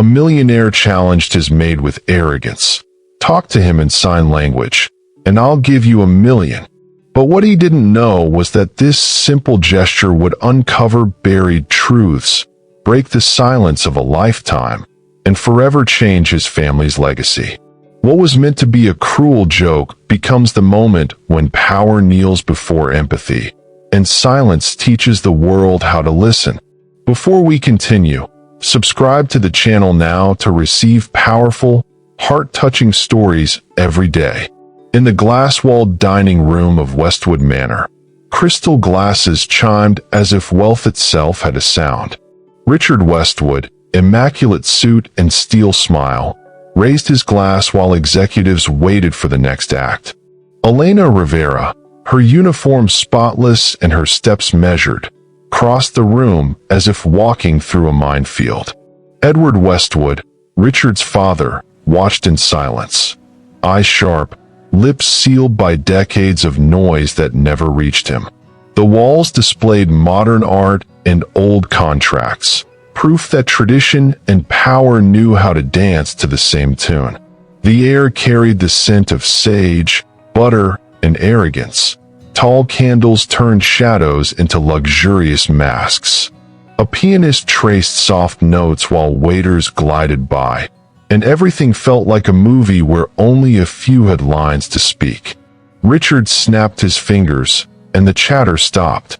A millionaire challenged his maid with arrogance. "Talk to him in sign language, and I'll give you $1 million. But what he didn't know was that this simple gesture would uncover buried truths, break the silence of a lifetime, and forever change his family's legacy. What was meant to be a cruel joke becomes the moment when power kneels before empathy, and silence teaches the world how to listen. Before we continue, subscribe to the channel now to receive powerful, heart-touching stories every day. In the glass-walled dining room of Westwood Manor, crystal glasses chimed as if wealth itself had a sound. Richard Westwood, immaculate suit and steel smile, raised his glass while executives waited for the next act. Elena Rivera, her uniform spotless and her steps measured, crossed the room as if walking through a minefield. Edward Westwood, Richard's father, watched in silence, eyes sharp, lips sealed by decades of noise that never reached him. The walls displayed modern art and old contracts, proof that tradition and power knew how to dance to the same tune. The air carried the scent of sage, butter, and arrogance. Tall candles turned shadows into luxurious masks. A pianist traced soft notes while waiters glided by, and everything felt like a movie where only a few had lines to speak. Richard snapped his fingers, and the chatter stopped,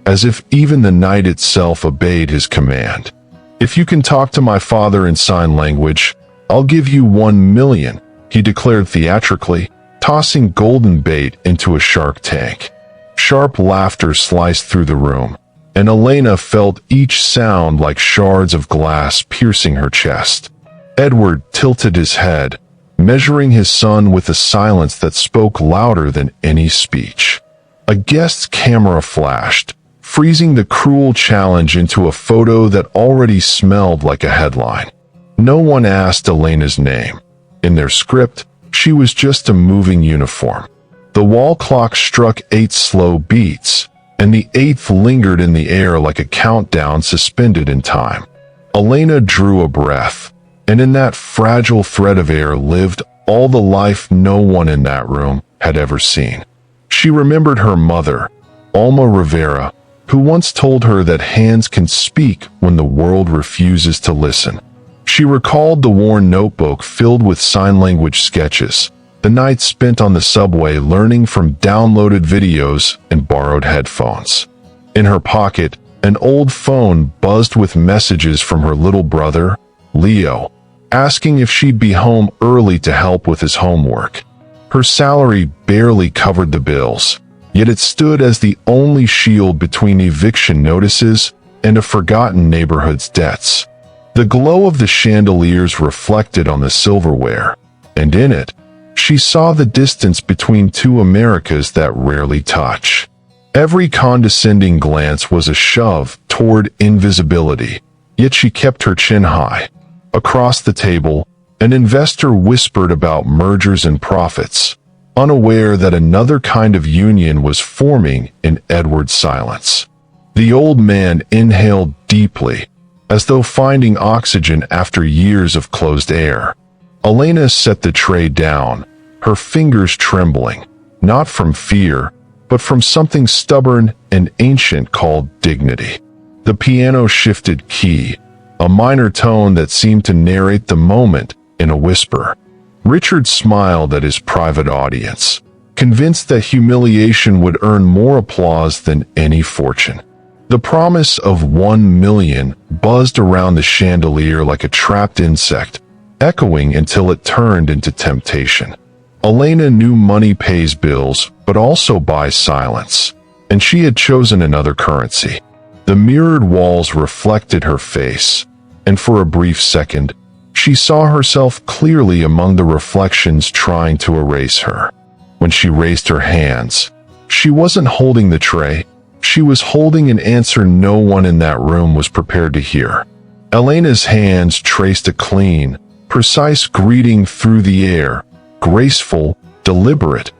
as if even the night itself obeyed his command. "If you can talk to my father in sign language, I'll give you $1 million, he declared theatrically, tossing golden bait into a shark tank. Sharp laughter sliced through the room, and Elena felt each sound like shards of glass piercing her chest. Edward tilted his head, measuring his son with a silence that spoke louder than any speech. A guest's camera flashed, freezing the cruel challenge into a photo that already smelled like a headline. No one asked Elena's name. In their script, she was just a moving uniform. The wall clock struck 8 slow beats, and the 8th lingered in the air like a countdown suspended in time. Elena drew a breath, and in that fragile thread of air lived all the life no one in that room had ever seen. She remembered her mother, Alma Rivera, who once told her that hands can speak when the world refuses to listen. She recalled the worn notebook filled with sign language sketches, the nights spent on the subway learning from downloaded videos and borrowed headphones. In her pocket, an old phone buzzed with messages from her little brother, Leo, asking if she'd be home early to help with his homework. Her salary barely covered the bills, yet it stood as the only shield between eviction notices and a forgotten neighborhood's debts. The glow of the chandeliers reflected on the silverware, and in it, she saw the distance between two Americas that rarely touch. Every condescending glance was a shove toward invisibility, yet she kept her chin high. Across the table, an investor whispered about mergers and profits, unaware that another kind of union was forming in Edward's silence. The old man inhaled deeply, as though finding oxygen after years of closed air. Elena set the tray down, her fingers trembling, not from fear, but from something stubborn and ancient called dignity. The piano shifted key, a minor tone that seemed to narrate the moment in a whisper. Richard smiled at his private audience, convinced that humiliation would earn more applause than any fortune. The promise of $1 million buzzed around the chandelier like a trapped insect, echoing until it turned into temptation. Elena knew money pays bills, but also buys silence, and she had chosen another currency. The mirrored walls reflected her face, and for a brief second, she saw herself clearly among the reflections trying to erase her. When she raised her hands, she wasn't holding the tray. She was holding an answer no one in that room was prepared to hear. Elena's hands traced a clean, precise greeting through the air, graceful, deliberate,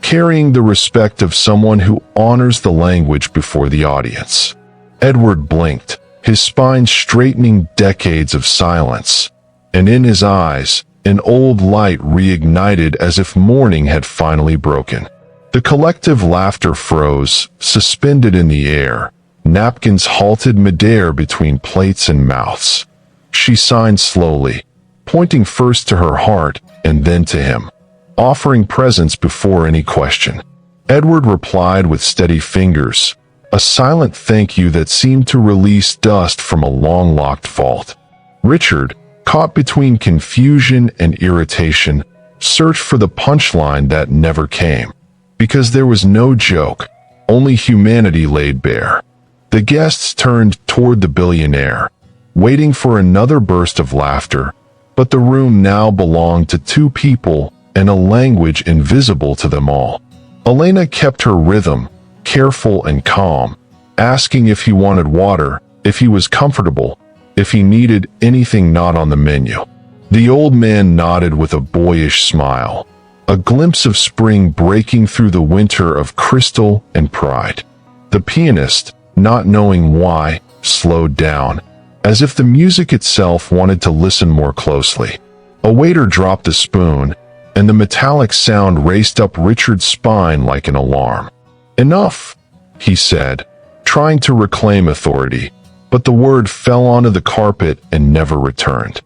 carrying the respect of someone who honors the language before the audience. Edward blinked, his spine straightening decades of silence, and in his eyes, an old light reignited as if morning had finally broken. The collective laughter froze, suspended in the air. Napkins halted midair between plates and mouths. She signed slowly, pointing first to her heart and then to him, offering presents before any question. Edward replied with steady fingers, a silent thank you that seemed to release dust from a long-locked vault. Richard, caught between confusion and irritation, searched for the punchline that never came, because there was no joke, only humanity laid bare. The guests turned toward the billionaire, waiting for another burst of laughter, but the room now belonged to two people and a language invisible to them all. Elena kept her rhythm, careful and calm, asking if he wanted water, if he was comfortable, if he needed anything not on the menu. The old man nodded with a boyish smile, a glimpse of spring breaking through the winter of crystal and pride. The pianist, not knowing why, slowed down, as if the music itself wanted to listen more closely. A waiter dropped a spoon, and the metallic sound raced up Richard's spine like an alarm. "Enough," he said, trying to reclaim authority, but the word fell onto the carpet and never returned.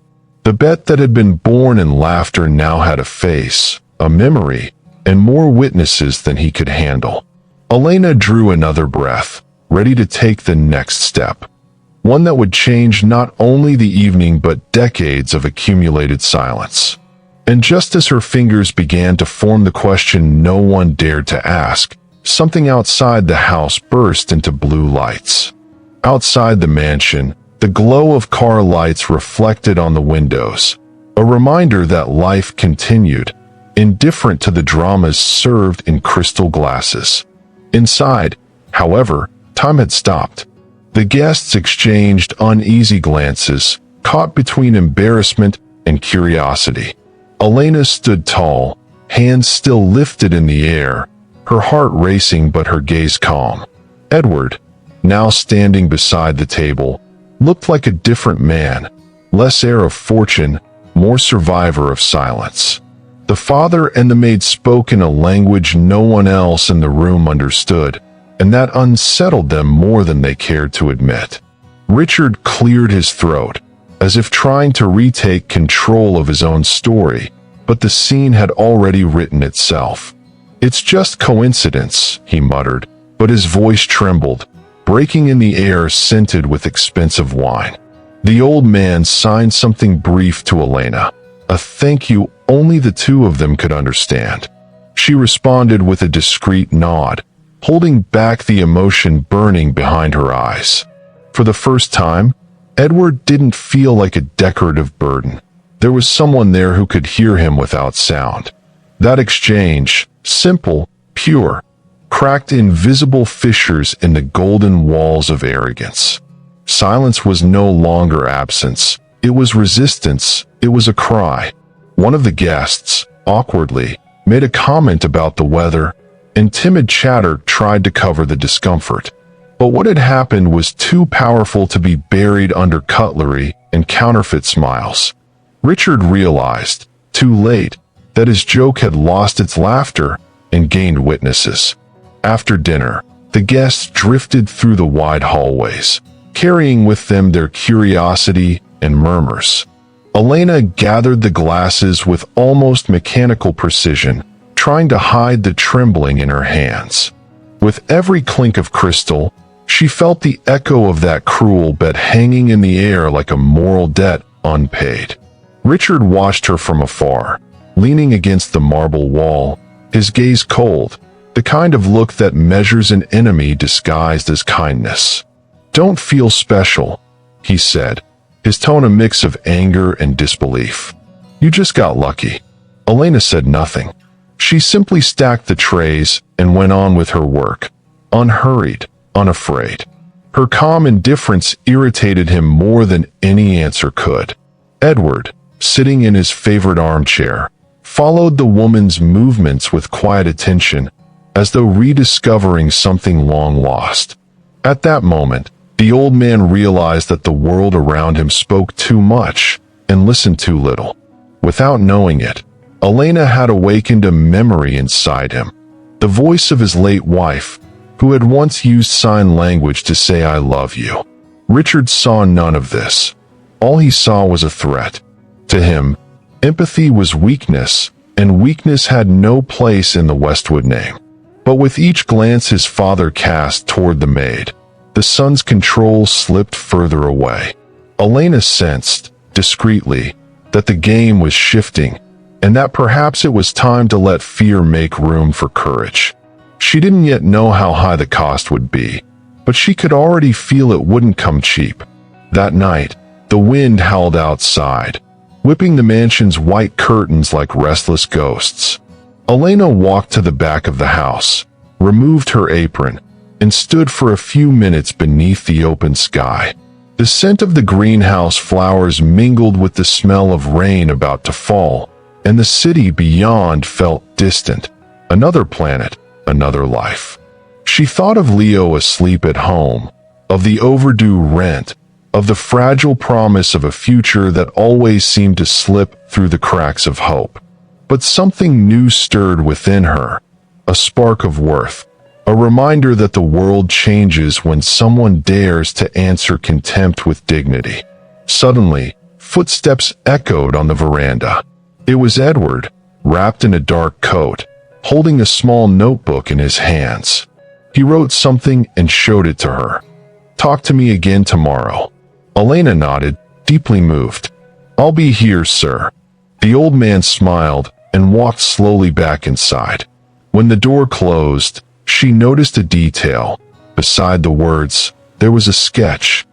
The bet that had been born in laughter now had a face, a memory, and more witnesses than he could handle. Elena drew another breath, ready to take the next step, one that would change not only the evening but decades of accumulated silence. And just as her fingers began to form the question no one dared to ask, something outside the house burst into blue lights. Outside the mansion, the glow of car lights reflected on the windows, a reminder that life continued, indifferent to the dramas served in crystal glasses. Inside, however, time had stopped. The guests exchanged uneasy glances, caught between embarrassment and curiosity. Elena stood tall, hands still lifted in the air, her heart racing but her gaze calm. Edward, now standing beside the table, looked like a different man, less heir of fortune, more survivor of silence. The father and the maid spoke in a language no one else in the room understood, and that unsettled them more than they cared to admit. Richard cleared his throat, as if trying to retake control of his own story, but the scene had already written itself. "It's just coincidence," he muttered, but his voice trembled, breaking in the air scented with expensive wine. The old man signed something brief to Elena, a thank you only the two of them could understand. She responded with a discreet nod, holding back the emotion burning behind her eyes. For the first time, Edward didn't feel like a decorative burden. There was someone there who could hear him without sound. That exchange, simple, pure, cracked invisible fissures in the golden walls of arrogance. Silence was no longer absence. It was resistance. It was a cry. One of the guests, awkwardly, made a comment about the weather, and timid chatter tried to cover the discomfort. But what had happened was too powerful to be buried under cutlery and counterfeit smiles. Richard realized, too late, that his joke had lost its laughter and gained witnesses. After dinner, the guests drifted through the wide hallways, carrying with them their curiosity and murmurs. Elena gathered the glasses with almost mechanical precision, trying to hide the trembling in her hands. With every clink of crystal, she felt the echo of that cruel bet hanging in the air like a moral debt unpaid. Richard watched her from afar, leaning against the marble wall, his gaze cold, the kind of look that measures an enemy disguised as kindness. "Don't feel special," he said, his tone a mix of anger and disbelief. "You just got lucky." Elena said nothing. She simply stacked the trays and went on with her work, unhurried, unafraid. Her calm indifference irritated him more than any answer could. Edward, sitting in his favorite armchair, followed the woman's movements with quiet attention, as though rediscovering something long lost. At that moment, the old man realized that the world around him spoke too much, and listened too little. Without knowing it, Elena had awakened a memory inside him, the voice of his late wife, who had once used sign language to say "I love you." Richard saw none of this. All he saw was a threat. To him, empathy was weakness, and weakness had no place in the Westwood name. But with each glance his father cast toward the maid, the son's control slipped further away. Elena sensed, discreetly, that the game was shifting, and that perhaps it was time to let fear make room for courage. She didn't yet know how high the cost would be, but she could already feel it wouldn't come cheap. That night, the wind howled outside, whipping the mansion's white curtains like restless ghosts. Elena walked to the back of the house, removed her apron, and stood for a few minutes beneath the open sky. The scent of the greenhouse flowers mingled with the smell of rain about to fall, and the city beyond felt distant. Another planet, another life. She thought of Leo asleep at home, of the overdue rent, of the fragile promise of a future that always seemed to slip through the cracks of hope. But something new stirred within her, a spark of worth, a reminder that the world changes when someone dares to answer contempt with dignity. Suddenly, footsteps echoed on the veranda. It was Edward, wrapped in a dark coat, holding a small notebook in his hands. He wrote something and showed it to her. "Talk to me again tomorrow." Elena nodded, deeply moved. "I'll be here, sir." The old man smiled and walked slowly back inside. When the door closed, she noticed a detail. Beside the words, there was a sketch.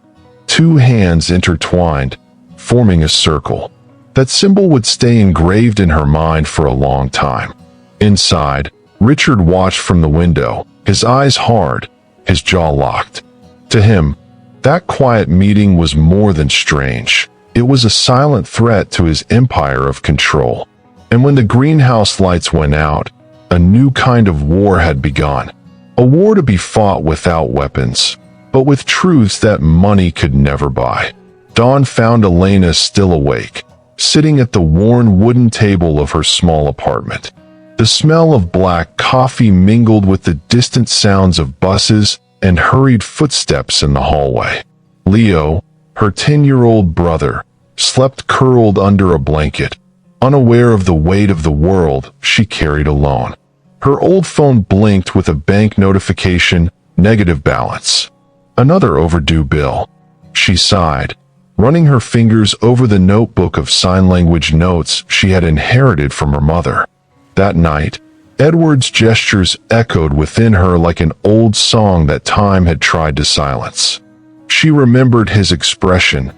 Two hands intertwined, forming a circle. That symbol would stay engraved in her mind for a long time. Inside, Richard watched from the window, his eyes hard, his jaw locked. To him, that quiet meeting was more than strange. It was a silent threat to his empire of control. And when the greenhouse lights went out, a new kind of war had begun. A war to be fought without weapons, but with truths that money could never buy. Dawn found Elena still awake, sitting at the worn wooden table of her small apartment. The smell of black coffee mingled with the distant sounds of buses and hurried footsteps in the hallway. Leo, her 10-year-old brother, slept curled under a blanket, unaware of the weight of the world she carried alone. Her old phone blinked with a bank notification, negative balance. Another overdue bill. She sighed, running her fingers over the notebook of sign language notes she had inherited from her mother. That night, Edward's gestures echoed within her like an old song that time had tried to silence. She remembered his expression,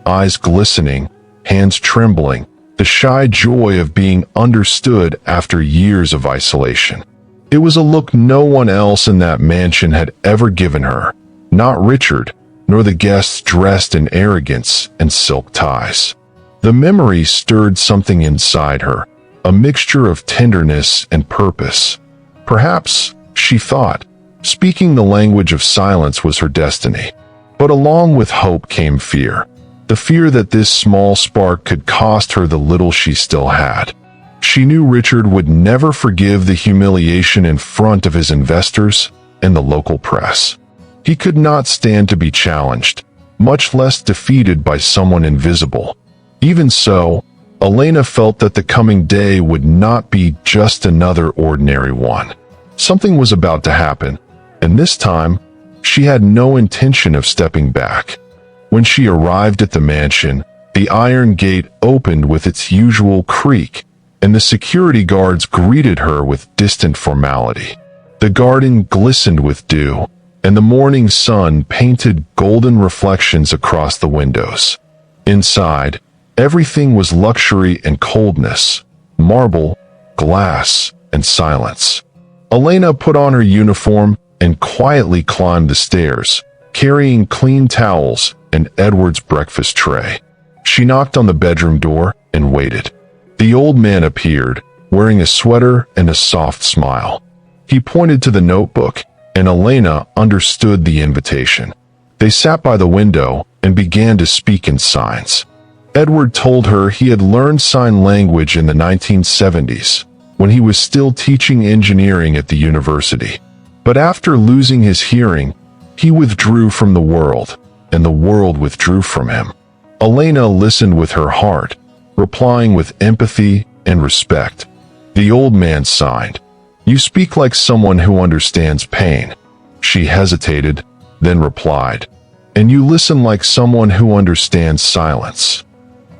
eyes glistening, hands trembling, the shy joy of being understood after years of isolation. It was a look no one else in that mansion had ever given her, not Richard, nor the guests dressed in arrogance and silk ties. The memory stirred something inside her, a mixture of tenderness and purpose. Perhaps, she thought, speaking the language of silence was her destiny. But along with hope came fear. The fear that this small spark could cost her the little she still had. She knew Richard would never forgive the humiliation in front of his investors and the local press. He could not stand to be challenged, much less defeated by someone invisible. Even so, Elena felt that the coming day would not be just another ordinary one. Something was about to happen, and this time, she had no intention of stepping back. When she arrived at the mansion, the iron gate opened with its usual creak, and the security guards greeted her with distant formality. The garden glistened with dew, and the morning sun painted golden reflections across the windows. Inside, everything was luxury and coldness, marble, glass, and silence. Elena put on her uniform and quietly climbed the stairs, carrying clean towels and Edward's breakfast tray. She knocked on the bedroom door and waited. The old man appeared, wearing a sweater and a soft smile. He pointed to the notebook, and Elena understood the invitation. They sat by the window and began to speak in signs. Edward told her he had learned sign language in the 1970s, when he was still teaching engineering at the university. But after losing his hearing, he withdrew from the world, and the world withdrew from him. Elena listened with her heart, replying with empathy and respect. The old man sighed. "You speak like someone who understands pain." She hesitated, then replied, "And you listen like someone who understands silence."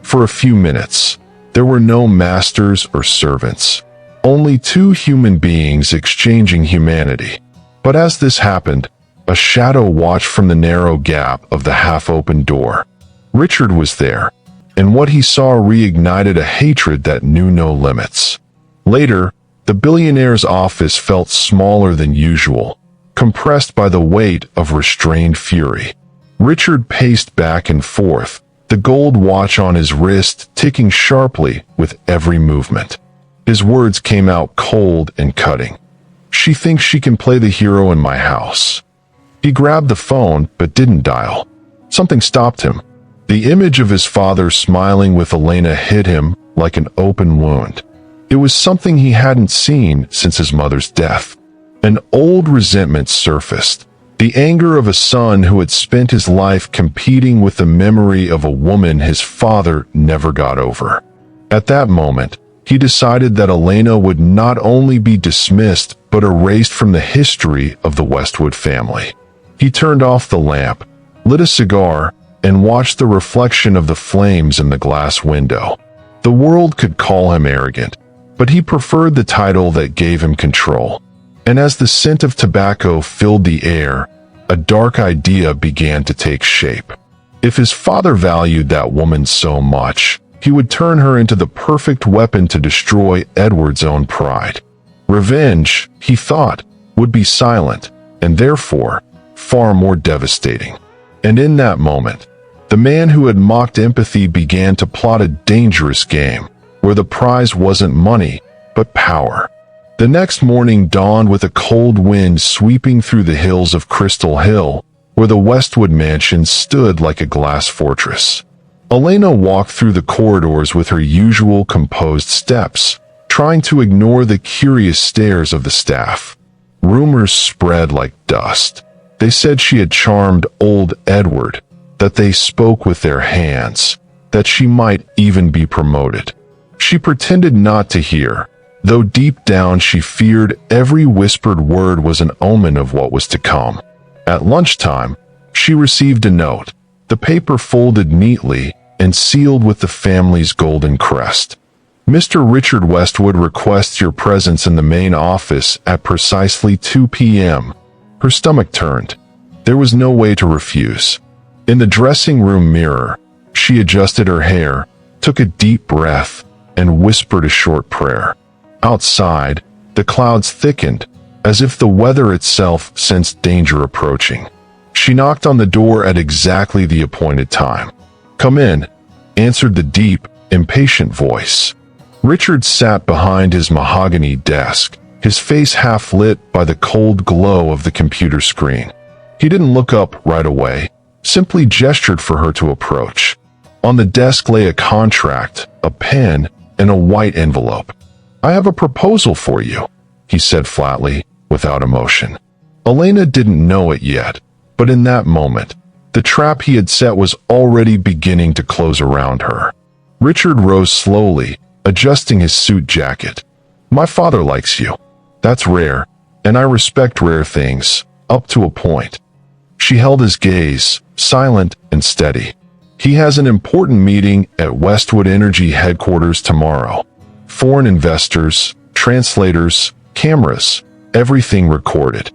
For a few minutes, there were no masters or servants, only two human beings exchanging humanity. But as this happened, a shadow watched from the narrow gap of the half-open door. Richard was there, and what he saw reignited a hatred that knew no limits. Later, the billionaire's office felt smaller than usual, compressed by the weight of restrained fury. Richard paced back and forth, the gold watch on his wrist ticking sharply with every movement. His words came out cold and cutting. "She thinks she can play the hero in my house." He grabbed the phone but didn't dial. Something stopped him. The image of his father smiling with Elena hit him like an open wound. It was something he hadn't seen since his mother's death. An old resentment surfaced, the anger of a son who had spent his life competing with the memory of a woman his father never got over. At that moment, he decided that Elena would not only be dismissed but erased from the history of the Westwood family. He turned off the lamp, lit a cigar, and watched the reflection of the flames in the glass window. The world could call him arrogant, but he preferred the title that gave him control. And as the scent of tobacco filled the air, a dark idea began to take shape. If his father valued that woman so much, he would turn her into the perfect weapon to destroy Edward's own pride. Revenge, he thought, would be silent, and therefore, far more devastating. And in that moment, the man who had mocked empathy began to plot a dangerous game, where the prize wasn't money, but power. The next morning dawned with a cold wind sweeping through the hills of Crystal Hill, where the Westwood mansion stood like a glass fortress. Elena walked through the corridors with her usual composed steps, trying to ignore the curious stares of the staff. Rumors spread like dust. They said she had charmed old Edward, that they spoke with their hands, that she might even be promoted. She pretended not to hear, though deep down she feared every whispered word was an omen of what was to come. At lunchtime, she received a note, the paper folded neatly and sealed with the family's golden crest. "Mr. Richard Westwood requests your presence in the main office at precisely 2 p.m. Her stomach turned. There was no way to refuse. In the dressing room mirror, she adjusted her hair, took a deep breath, and whispered a short prayer. Outside, the clouds thickened, as if the weather itself sensed danger approaching. She knocked on the door at exactly the appointed time. "Come in," answered the deep, impatient voice. Richard sat behind his mahogany desk, his face half lit by the cold glow of the computer screen. He didn't look up right away, simply gestured for her to approach. On the desk lay a contract, a pen, and a white envelope. "I have a proposal for you," he said flatly, without emotion. Elena didn't know it yet, but in that moment, the trap he had set was already beginning to close around her. Richard rose slowly, adjusting his suit jacket. "My father likes you. That's rare, and I respect rare things, up to a point." She held his gaze, silent and steady. "He has an important meeting at Westwood Energy headquarters tomorrow. Foreign investors, translators, cameras, everything recorded."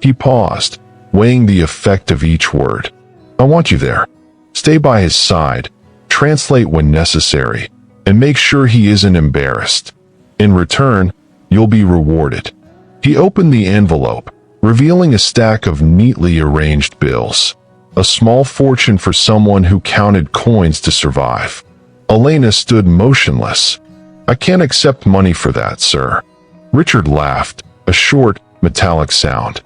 He paused, weighing the effect of each word. "I want you there. Stay by his side, translate when necessary, and make sure he isn't embarrassed. In return, you'll be rewarded." He opened the envelope, revealing a stack of neatly arranged bills. A small fortune for someone who counted coins to survive. Elena stood motionless. "I can't accept money for that, sir." Richard laughed, a short, metallic sound.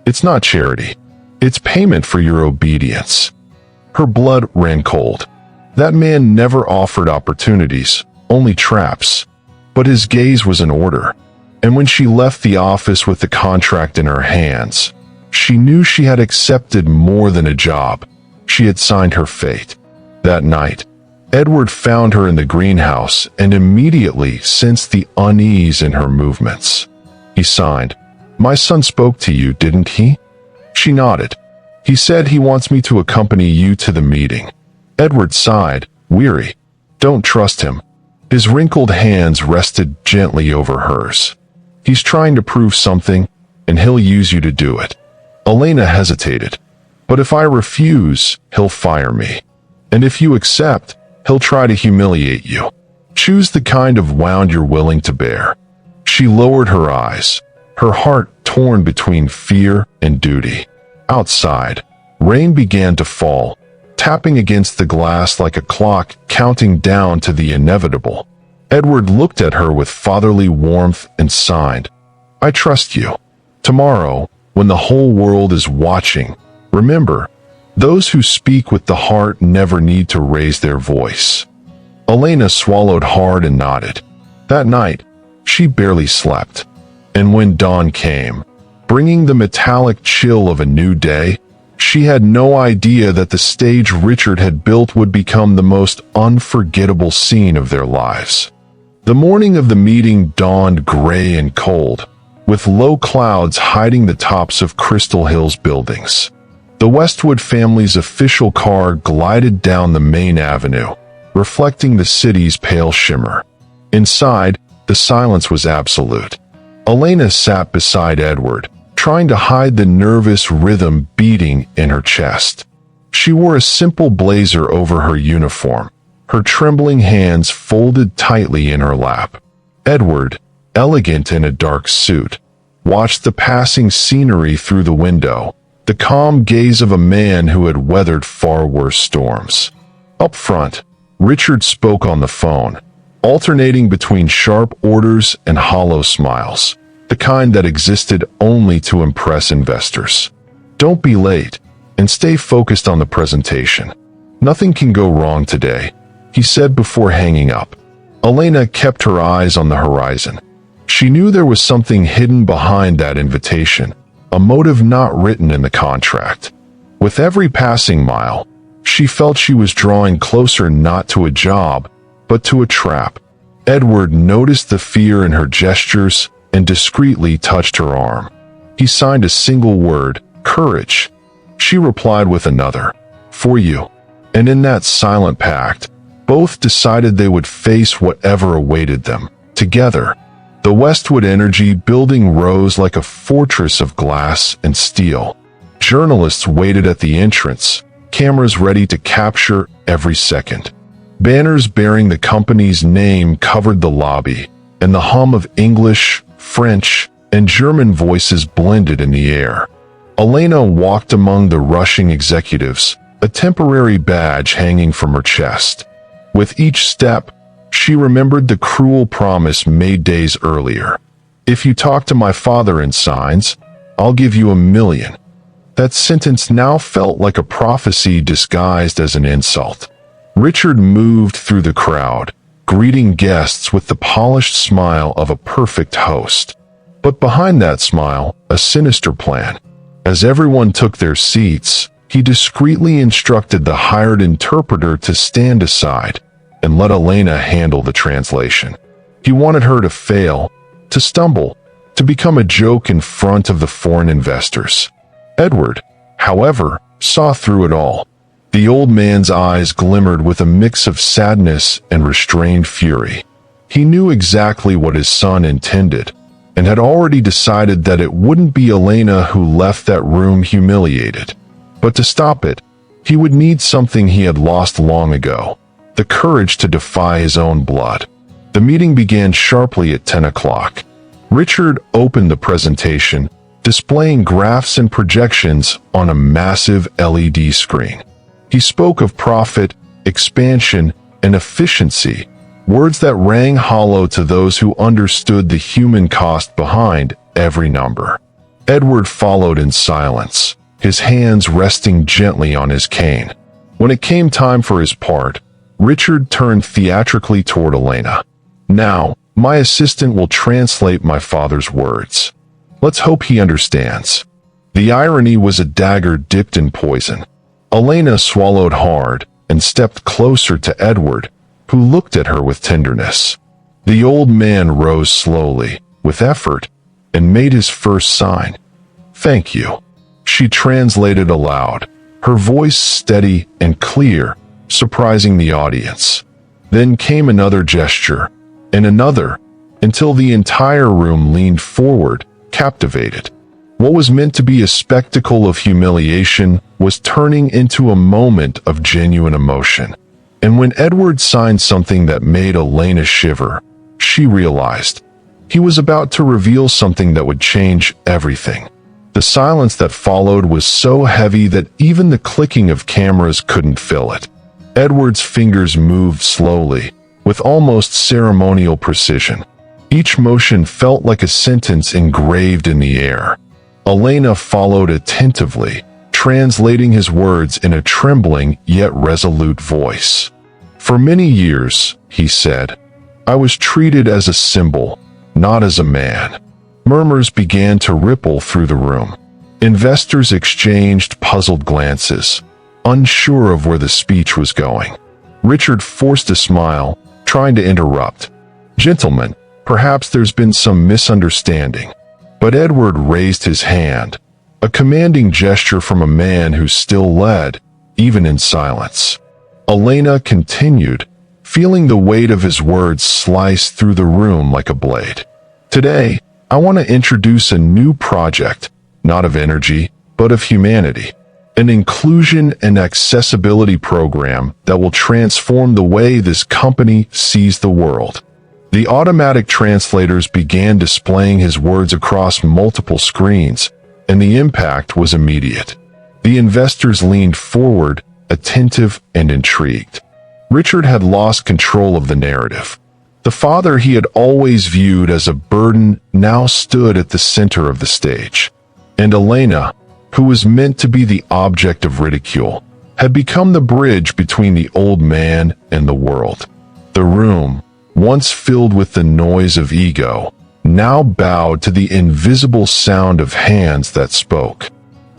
"It's not charity. It's payment for your obedience." Her blood ran cold. That man never offered opportunities, only traps. But his gaze was in order, and when she left the office with the contract in her hands, she knew she had accepted more than a job. She had signed her fate. That night, Edward found her in the greenhouse and immediately sensed the unease in her movements. He sighed. "My son spoke to you, didn't he?" She nodded. "He said he wants me to accompany you to the meeting." Edward sighed, weary. "Don't trust him." His wrinkled hands rested gently over hers. "He's trying to prove something, and he'll use you to do it." Elena hesitated. "But if I refuse, he'll fire me. And if you accept, he'll try to humiliate you. Choose the kind of wound you're willing to bear." She lowered her eyes, her heart torn between fear and duty. Outside, rain began to fall, tapping against the glass like a clock counting down to the inevitable. Edward looked at her with fatherly warmth and sighed. "I trust you. Tomorrow, when the whole world is watching, remember, those who speak with the heart never need to raise their voice." Elena swallowed hard and nodded. That night, she barely slept. And when dawn came, bringing the metallic chill of a new day, she had no idea that the stage Richard had built would become the most unforgettable scene of their lives. The morning of the meeting dawned gray and cold, with low clouds hiding the tops of Crystal Hills buildings. The Westwood family's official car glided down the main avenue, reflecting the city's pale shimmer. Inside, the silence was absolute. Elena sat beside Edward, trying to hide the nervous rhythm beating in her chest. She wore a simple blazer over her uniform, her trembling hands folded tightly in her lap. Edward, elegant in a dark suit, watched the passing scenery through the window, the calm gaze of a man who had weathered far worse storms. Up front, Richard spoke on the phone, alternating between sharp orders and hollow smiles, the kind that existed only to impress investors. "Don't be late, and stay focused on the presentation. Nothing can go wrong today," he said before hanging up. Elena kept her eyes on the horizon. She knew there was something hidden behind that invitation, a motive not written in the contract. With every passing mile, she felt she was drawing closer not to a job, but to a trap. Edward noticed the fear in her gestures and discreetly touched her arm. He signed a single word, "Courage." She replied with another, "For you." And in that silent pact, both decided they would face whatever awaited them, together. The Westwood Energy building rose like a fortress of glass and steel. Journalists waited at the entrance, cameras ready to capture every second. Banners bearing the company's name covered the lobby, and the hum of English, French, and German voices blended in the air. Elena walked among the rushing executives, a temporary badge hanging from her chest. With each step, she remembered the cruel promise made days earlier. "If you talk to my father in signs, I'll give you $1 million. That sentence now felt like a prophecy disguised as an insult. Richard moved through the crowd, greeting guests with the polished smile of a perfect host. But behind that smile, a sinister plan. As everyone took their seats, he discreetly instructed the hired interpreter to stand aside and let Elena handle the translation. He wanted her to fail, to stumble, to become a joke in front of the foreign investors. Edward, however, saw through it all. The old man's eyes glimmered with a mix of sadness and restrained fury. He knew exactly what his son intended, and had already decided that it wouldn't be Elena who left that room humiliated. But to stop it, he would need something he had lost long ago: the courage to defy his own blood. The meeting began sharply at 10 o'clock. Richard opened the presentation, displaying graphs and projections on a massive LED screen. He spoke of profit, expansion, and efficiency, words that rang hollow to those who understood the human cost behind every number. Edward followed in silence, his hands resting gently on his cane. When it came time for his part, Richard turned theatrically toward Elena. Now, my assistant will translate my father's words. Let's hope he understands. The irony was a dagger dipped in poison. Elena swallowed hard and stepped closer to Edward, who looked at her with tenderness. The old man rose slowly, with effort, and made his first sign. "Thank you," she translated aloud, her voice steady and clear, surprising the audience. Then came another gesture, and another, until the entire room leaned forward, captivated. What was meant to be a spectacle of humiliation was turning into a moment of genuine emotion. And when Edward signed something that made Elena shiver, she realized he was about to reveal something that would change everything. The silence that followed was so heavy that even the clicking of cameras couldn't fill it. Edward's fingers moved slowly, with almost ceremonial precision. Each motion felt like a sentence engraved in the air. Elena followed attentively, translating his words in a trembling yet resolute voice. "For many years," he said, "I was treated as a symbol, not as a man." Murmurs began to ripple through the room. Investors exchanged puzzled glances, unsure of where the speech was going. Richard forced a smile, trying to interrupt. "Gentlemen, perhaps there's been some misunderstanding." But Edward raised his hand, a commanding gesture from a man who still led, even in silence. Elena continued, feeling the weight of his words slice through the room like a blade. "Today, I want to introduce a new project, not of energy, but of humanity. An inclusion and accessibility program that will transform the way this company sees the world." The automatic translators began displaying his words across multiple screens, and the impact was immediate. The investors leaned forward, attentive and intrigued. Richard had lost control of the narrative. The father he had always viewed as a burden now stood at the center of the stage. And Elena, who was meant to be the object of ridicule, had become the bridge between the old man and the world. The room, once filled with the noise of ego, now bowed to the invisible sound of hands that spoke.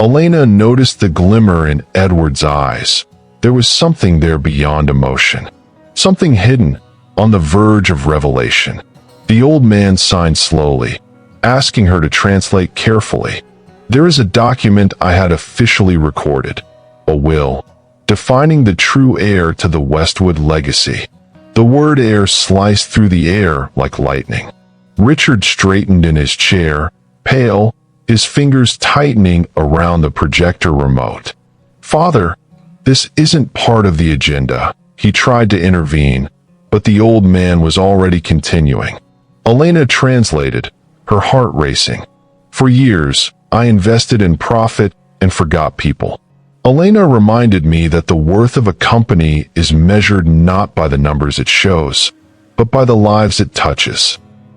Elena noticed the glimmer in Edward's eyes. There was something there beyond emotion, something hidden, on the verge of revelation. The old man signed slowly, asking her to translate carefully. "There is a document I had officially recorded, a will, defining the true heir to the Westwood legacy." The word heir sliced through the air like lightning. Richard straightened in his chair, pale, his fingers tightening around the projector remote. "Father, this isn't part of the agenda." He tried to intervene, but the old man was already continuing. Elena translated, her heart racing. "For years, I invested in profit and forgot people. Elena reminded me that the worth of a company is measured not by the numbers it shows, but by the lives it touches."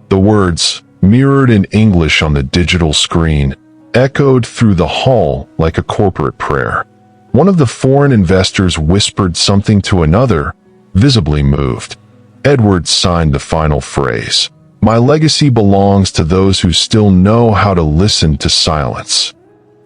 The words, mirrored in English on the digital screen, echoed through the hall like a corporate prayer. One of the foreign investors whispered something to another, visibly moved. Edward signed the final phrase. "My legacy belongs to those who still know how to listen to silence."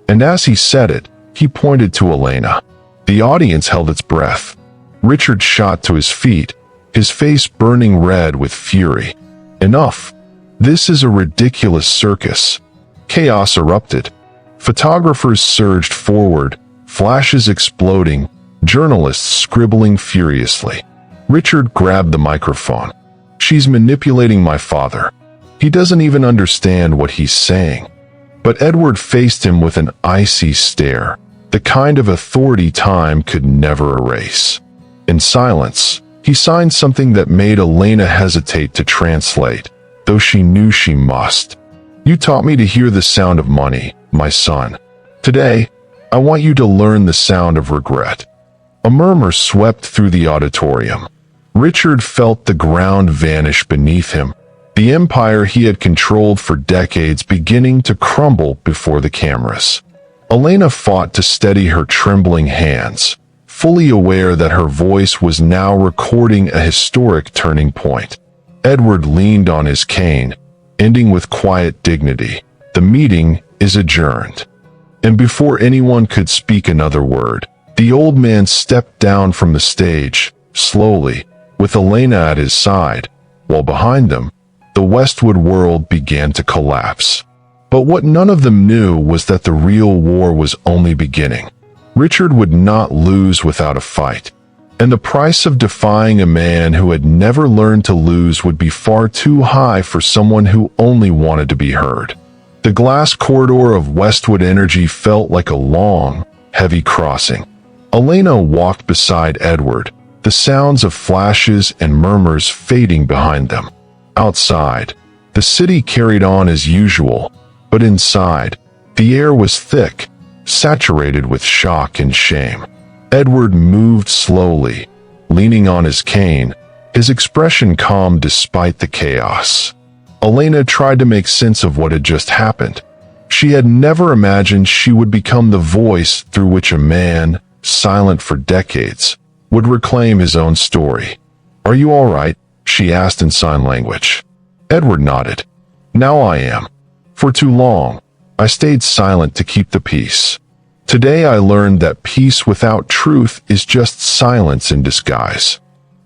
And as he said it, he pointed to Elena. The audience held its breath. Richard shot to his feet, his face burning red with fury. "Enough. This is a ridiculous circus." Chaos erupted. Photographers surged forward, flashes exploding, journalists scribbling furiously. Richard grabbed the microphone. "She's manipulating my father. He doesn't even understand what he's saying." But Edward faced him with an icy stare, the kind of authority time could never erase. In silence, he signed something that made Elena hesitate to translate, though she knew she must. "You taught me to hear the sound of money, my son. Today, I want you to learn the sound of regret." A murmur swept through the auditorium. Richard felt the ground vanish beneath him, the empire he had controlled for decades beginning to crumble before the cameras. Elena fought to steady her trembling hands, fully aware that her voice was now recording a historic turning point. Edward leaned on his cane, ending with quiet dignity. "The meeting is adjourned." And before anyone could speak another word, the old man stepped down from the stage, slowly, with Elena at his side, while behind them, the Westwood world began to collapse. But what none of them knew was that the real war was only beginning. Richard would not lose without a fight, and the price of defying a man who had never learned to lose would be far too high for someone who only wanted to be heard. The glass corridor of Westwood energy felt like a long, heavy crossing. Elena walked beside Edward, the sounds of flashes and murmurs fading behind them. Outside, the city carried on as usual, but inside, the air was thick, saturated with shock and shame. Edward moved slowly, leaning on his cane, his expression calm despite the chaos. Elena tried to make sense of what had just happened. She had never imagined she would become the voice through which a man, silent for decades, would reclaim his own story. "Are you all right?" she asked in sign language. Edward nodded. "Now I am. For too long, I stayed silent to keep the peace. Today I learned that peace without truth is just silence in disguise."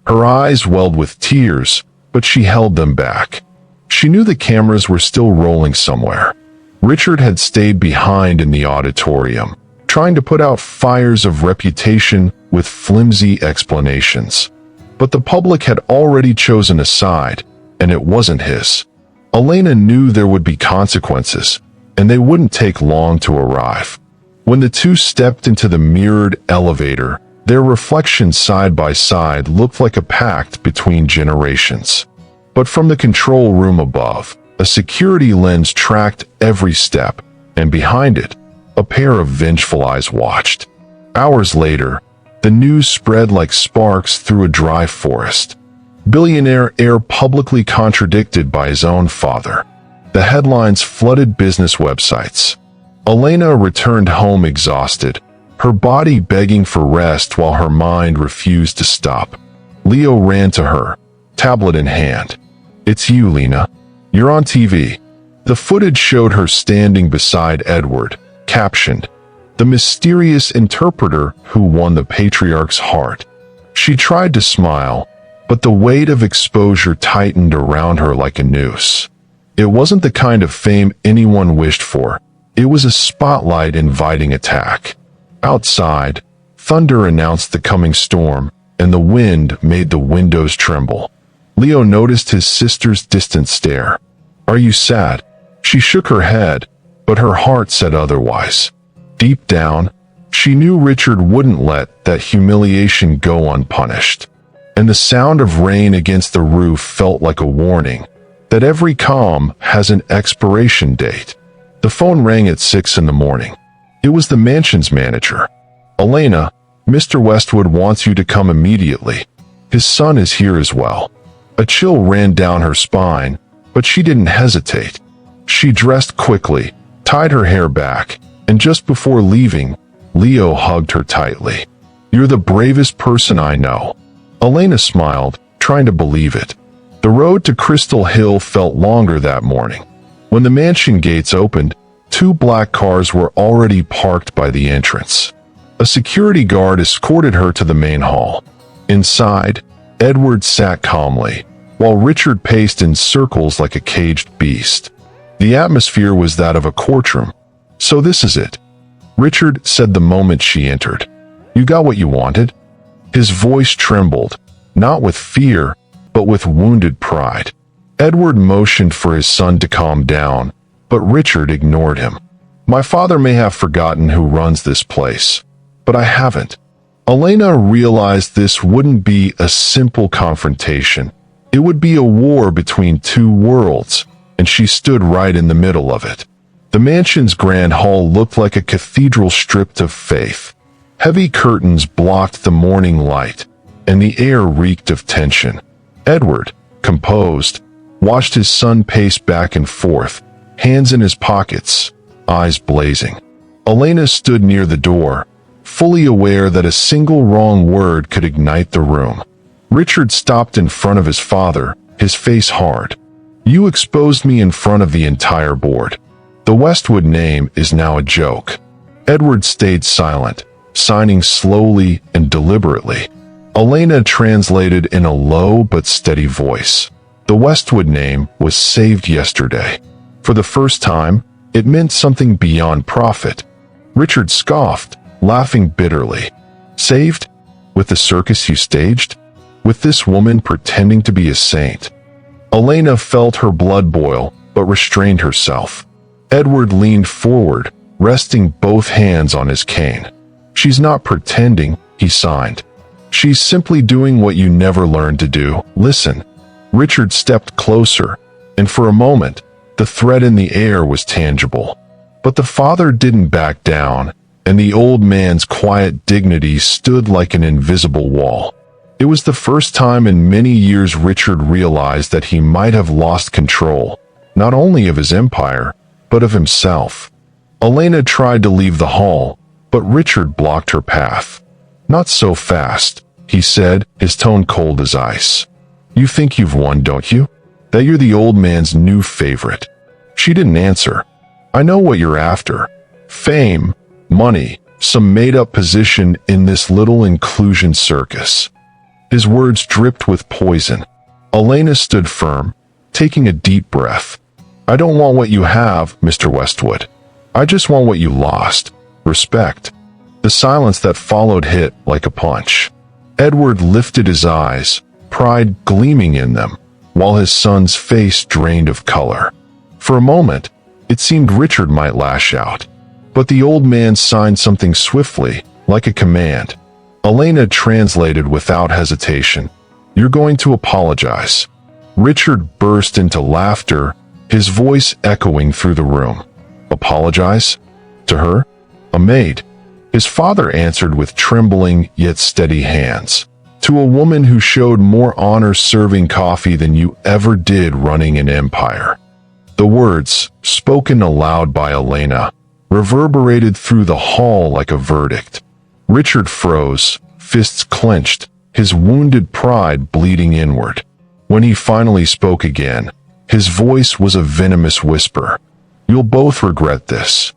Her eyes welled with tears, but she held them back. She knew the cameras were still rolling somewhere. Richard had stayed behind in the auditorium, trying to put out fires of reputation with flimsy explanations. But the public had already chosen a side, and it wasn't his. Elena knew there would be consequences, and they wouldn't take long to arrive. When the two stepped into the mirrored elevator, their reflections side by side looked like a pact between generations. But from the control room above, a security lens tracked every step, and behind it, a pair of vengeful eyes watched. Hours later, the news spread like sparks through a dry forest. Billionaire heir publicly contradicted by his own father. The headlines flooded business websites. Elena returned home exhausted, her body begging for rest while her mind refused to stop. Leo ran to her, tablet in hand. "It's you, Lena. You're on TV." The footage showed her standing beside Edward, captioned, "The mysterious interpreter who won the patriarch's heart." She tried to smile, but the weight of exposure tightened around her like a noose. It wasn't the kind of fame anyone wished for. It was a spotlight inviting attack. Outside, thunder announced the coming storm, and the wind made the windows tremble. Leo noticed his sister's distant stare. "Are you sad?" She shook her head, but her heart said otherwise. Deep down, she knew Richard wouldn't let that humiliation go unpunished. And the sound of rain against the roof felt like a warning that every calm has an expiration date. The phone rang at 6 in the morning. It was the mansion's manager. "Elena, Mr. Westwood wants you to come immediately. His son is here as well." A chill ran down her spine, but she didn't hesitate. She dressed quickly, tied her hair back, and just before leaving, Leo hugged her tightly. "You're the bravest person I know." Elena smiled, trying to believe it. The road to Crystal Hill felt longer that morning. When the mansion gates opened, 2 black cars were already parked by the entrance. A security guard escorted her to the main hall. Inside, Edward sat calmly, while Richard paced in circles like a caged beast. The atmosphere was that of a courtroom. "So this is it," Richard said the moment she entered. "You got what you wanted?" His voice trembled, not with fear, but with wounded pride. Edward motioned for his son to calm down, but Richard ignored him. "My father may have forgotten who runs this place, but I haven't." Elena realized this wouldn't be a simple confrontation. It would be a war between 2 worlds, and she stood right in the middle of it. The mansion's grand hall looked like a cathedral stripped of faith. Heavy curtains blocked the morning light, and the air reeked of tension. Edward, composed, watched his son pace back and forth, hands in his pockets, eyes blazing. Elena stood near the door, fully aware that a single wrong word could ignite the room. Richard stopped in front of his father, his face hard. "You exposed me in front of the entire board. The Westwood name is now a joke." Edward stayed silent, signing slowly and deliberately. Elena translated in a low but steady voice. The Westwood name was saved yesterday. For the first time, it meant something beyond profit. Richard scoffed, laughing bitterly. "Saved? With the circus you staged? With this woman pretending to be a saint?" Elena felt her blood boil, but restrained herself. Edward leaned forward, resting both hands on his cane. "She's not pretending," he signed. "She's simply doing what you never learned to do. Listen." Richard stepped closer, and for a moment, the threat in the air was tangible. But the father didn't back down, and the old man's quiet dignity stood like an invisible wall. It was the first time in many years Richard realized that he might have lost control, not only of his empire, but of himself. Elena tried to leave the hall, but Richard blocked her path. "Not so fast," he said, his tone cold as ice. "You think you've won, don't you? That you're the old man's new favorite?" She didn't answer. "I know what you're after. Fame, money, some made-up position in this little inclusion circus." His words dripped with poison. Elena stood firm, taking a deep breath. "I don't want what you have, Mr. Westwood. I just want what you lost. Respect." The silence that followed hit like a punch. Edward lifted his eyes, pride gleaming in them, while his son's face drained of color. For a moment, it seemed Richard might lash out. But the old man signed something swiftly, like a command. Elena translated without hesitation. "You're going to apologize." Richard burst into laughter, his voice echoing through the room. "Apologize? To her? A maid?" His father answered with trembling yet steady hands. "To a woman who showed more honor serving coffee than you ever did running an empire." The words, spoken aloud by Elena, reverberated through the hall like a verdict. Richard froze, fists clenched, his wounded pride bleeding inward. When he finally spoke again, his voice was a venomous whisper. "You'll both regret this."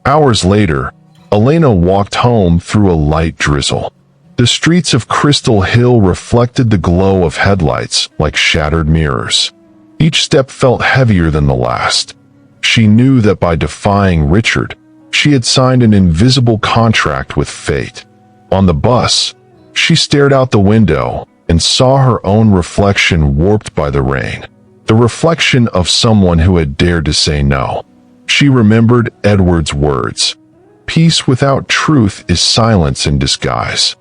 Hours later, Elena walked home through a light drizzle. The streets of Crystal Hill reflected the glow of headlights like shattered mirrors. Each step felt heavier than the last. She knew that by defying Richard, she had signed an invisible contract with fate. On the bus, she stared out the window and saw her own reflection warped by the rain. The reflection of someone who had dared to say no. She remembered Edward's words. "Peace without truth is silence in disguise."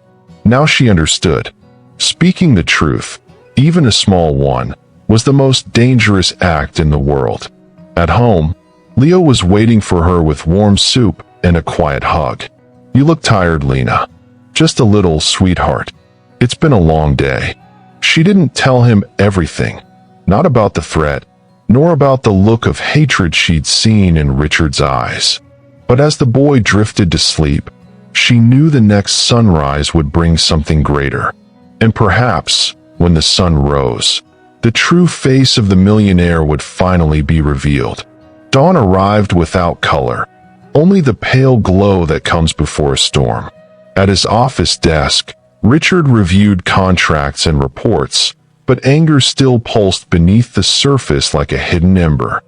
Now she understood. Speaking the truth, even a small one, was the most dangerous act in the world. At home, Leo was waiting for her with warm soup and a quiet hug. "You look tired, Lena." "Just a little, sweetheart. It's been a long day." She didn't tell him everything, not about the threat, nor about the look of hatred she'd seen in Richard's eyes. But as the boy drifted to sleep, she knew the next sunrise would bring something greater. And perhaps, when the sun rose, the true face of the millionaire would finally be revealed. Dawn arrived without color, only the pale glow that comes before a storm. At his office desk, Richard reviewed contracts and reports, but anger still pulsed beneath the surface like a hidden ember.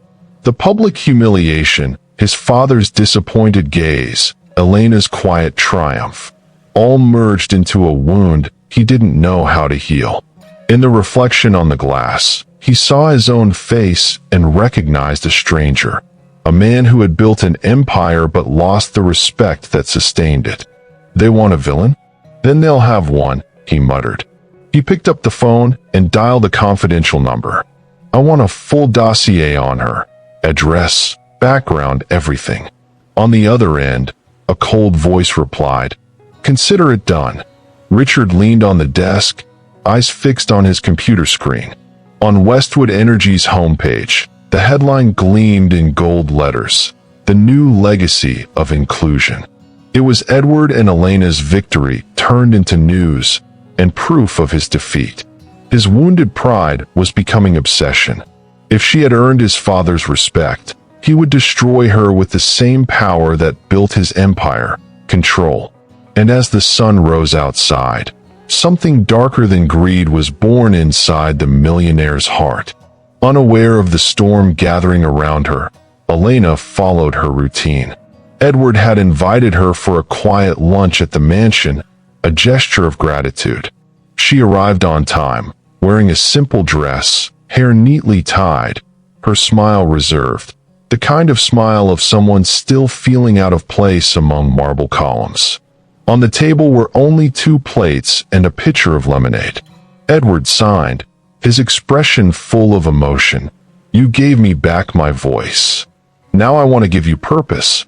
The public humiliation, his father's disappointed gaze, Elena's quiet triumph, all merged into a wound he didn't know how to heal. In the reflection on the glass, he saw his own face and recognized a stranger, a man who had built an empire but lost the respect that sustained it. "They want a villain? Then they'll have one," he muttered. He picked up the phone and dialed a confidential number. "I want a full dossier on her. Address, background, everything." On the other end, a cold voice replied, "Consider it done." Richard leaned on the desk, eyes fixed on his computer screen. On Westwood Energy's homepage, the headline gleamed in gold letters, "The New Legacy of Inclusion." It was Edward and Elena's victory turned into news and proof of his defeat. His wounded pride was becoming obsession. If she had earned his father's respect, he would destroy her with the same power that built his empire, control. And as the sun rose outside, something darker than greed was born inside the millionaire's heart. Unaware of the storm gathering around her, Elena followed her routine. Edward had invited her for a quiet lunch at the mansion, a gesture of gratitude. She arrived on time, wearing a simple dress, hair neatly tied, her smile reserved, the kind of smile of someone still feeling out of place among marble columns. On the table were only 2 plates and a pitcher of lemonade. Edward signed, his expression full of emotion. "You gave me back my voice. Now I want to give you purpose."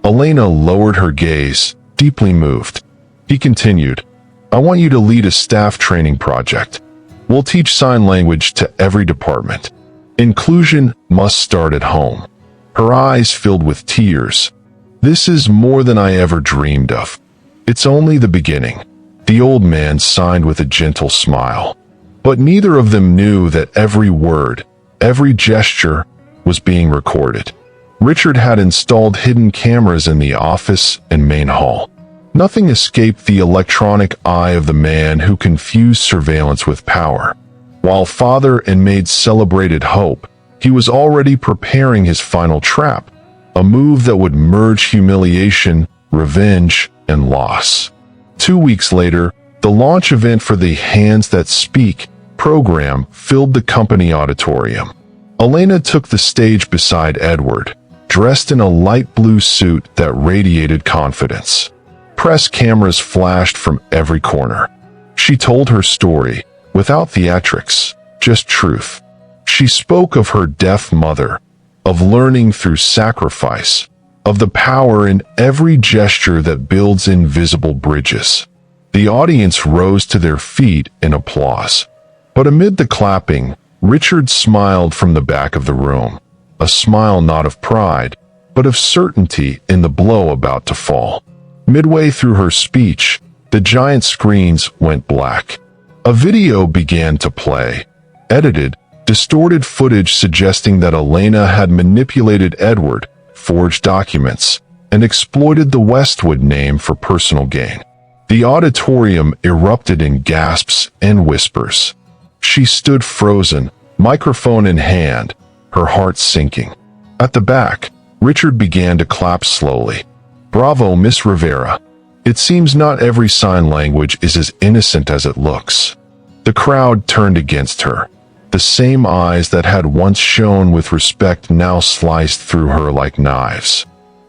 Elena lowered her gaze, deeply moved. He continued, "I want you to lead a staff training project. We'll teach sign language to every department. Inclusion must start at home." Her eyes filled with tears. "This is more than I ever dreamed of. It's only the beginning." The old man signed with a gentle smile. But neither of them knew that every word, every gesture, was being recorded. Richard had installed hidden cameras in the office and main hall. Nothing escaped the electronic eye of the man who confused surveillance with power. While father and maid celebrated hope, he was already preparing his final trap, a move that would merge humiliation, revenge, and loss. 2 weeks later, the launch event for the Hands That Speak program filled the company auditorium. Elena took the stage beside Edward, dressed in a light blue suit that radiated confidence. Press cameras flashed from every corner. She told her story, without theatrics, just truth. She spoke of her deaf mother, of learning through sacrifice, of the power in every gesture that builds invisible bridges. The audience rose to their feet in applause. But amid the clapping, Richard smiled from the back of the room, a smile not of pride, but of certainty in the blow about to fall. Midway through her speech, the giant screens went black. A video began to play, edited, distorted footage suggesting that Elena had manipulated Edward, forged documents, and exploited the Westwood name for personal gain. The auditorium erupted in gasps and whispers. She stood frozen, microphone in hand, her heart sinking. At the back, Richard began to clap slowly. "Bravo, Miss Rivera. It seems not every sign language is as innocent as it looks." The crowd turned against her. The same eyes that had once shone with respect now sliced through her like knives.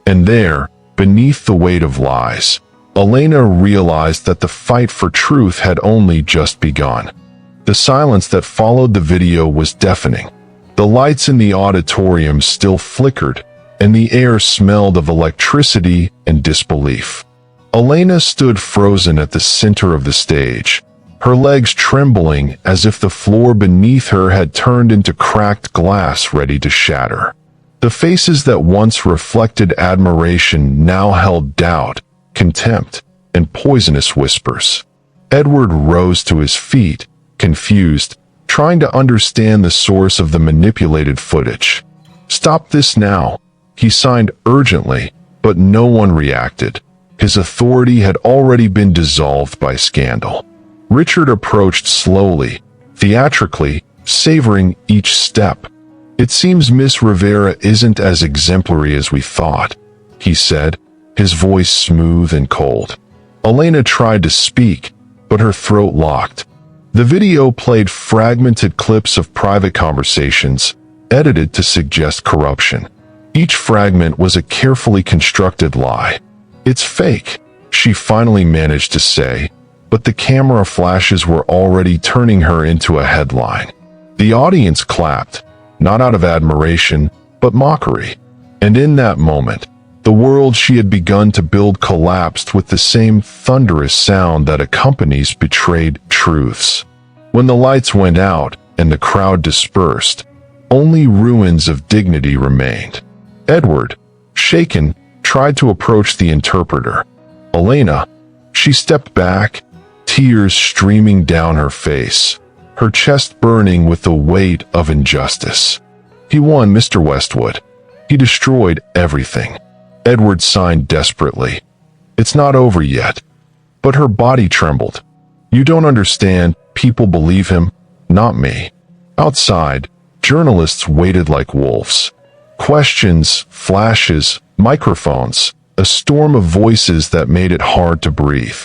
And there, beneath the weight of lies, Elena realized that the fight for truth had only just begun. The silence that followed the video was deafening. The lights in the auditorium still flickered, and the air smelled of electricity and disbelief. Elena stood frozen at the center of the stage, her legs trembling as if the floor beneath her had turned into cracked glass ready to shatter. The faces that once reflected admiration now held doubt, contempt, and poisonous whispers. Edward rose to his feet, confused, trying to understand the source of the manipulated footage. "Stop this now," he signed urgently, but no one reacted. His authority had already been dissolved by scandal. Richard approached slowly, theatrically, savoring each step. "It seems Miss Rivera isn't as exemplary as we thought," he said, his voice smooth and cold. Elena tried to speak, but her throat locked. The video played fragmented clips of private conversations, edited to suggest corruption. Each fragment was a carefully constructed lie. "It's fake," she finally managed to say, but the camera flashes were already turning her into a headline. The audience clapped, not out of admiration, but mockery. And in that moment, the world she had begun to build collapsed with the same thunderous sound that accompanies betrayed truths. When the lights went out and the crowd dispersed, only ruins of dignity remained. Edward, shaken, tried to approach the interpreter, Elena. She stepped back, tears streaming down her face, her chest burning with the weight of injustice. He won, Mr. Westwood. He destroyed everything. Edward signed desperately. It's not over yet. But her body trembled. You don't understand. People believe him, not me. Outside, journalists waited like wolves. Questions, flashes, microphones, a storm of voices that made it hard to breathe.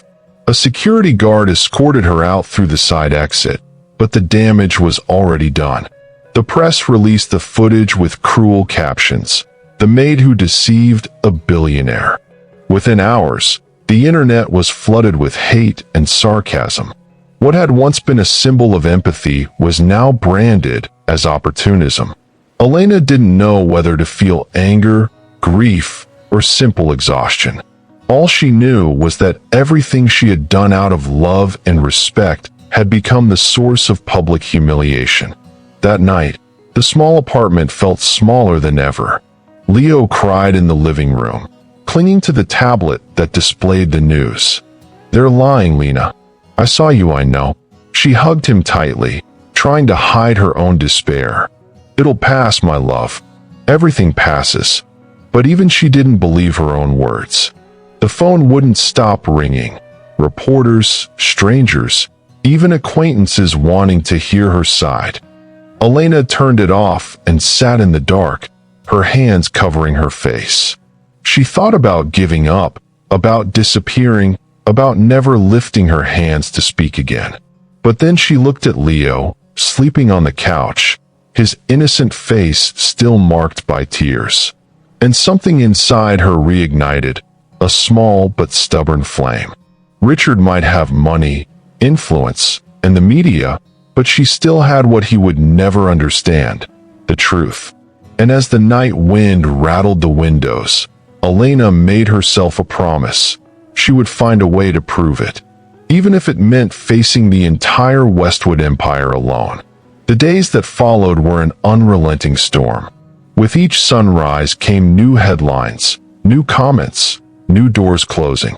A security guard escorted her out through the side exit, but the damage was already done. The press released the footage with cruel captions. The maid who deceived a billionaire. Within hours, the internet was flooded with hate and sarcasm. What had once been a symbol of empathy was now branded as opportunism. Elena didn't know whether to feel anger, grief, or simple exhaustion. All she knew was that everything she had done out of love and respect had become the source of public humiliation. That night, the small apartment felt smaller than ever. Leo cried in the living room, clinging to the tablet that displayed the news. They're lying, Lena. I saw you, I know. She hugged him tightly, trying to hide her own despair. It'll pass, my love. Everything passes. But even she didn't believe her own words. The phone wouldn't stop ringing. Reporters, strangers, even acquaintances wanting to hear her side. Elena turned it off and sat in the dark, her hands covering her face. She thought about giving up, about disappearing, about never lifting her hands to speak again. But then she looked at Leo, sleeping on the couch, his innocent face still marked by tears. And something inside her reignited, a small but stubborn flame. Richard might have money, influence, and the media, but she still had what he would never understand, the truth. And as the night wind rattled the windows, Elena made herself a promise. She would find a way to prove it, even if it meant facing the entire Westwood Empire alone. The days that followed were an unrelenting storm. With each sunrise came new headlines, new comments, new doors closing.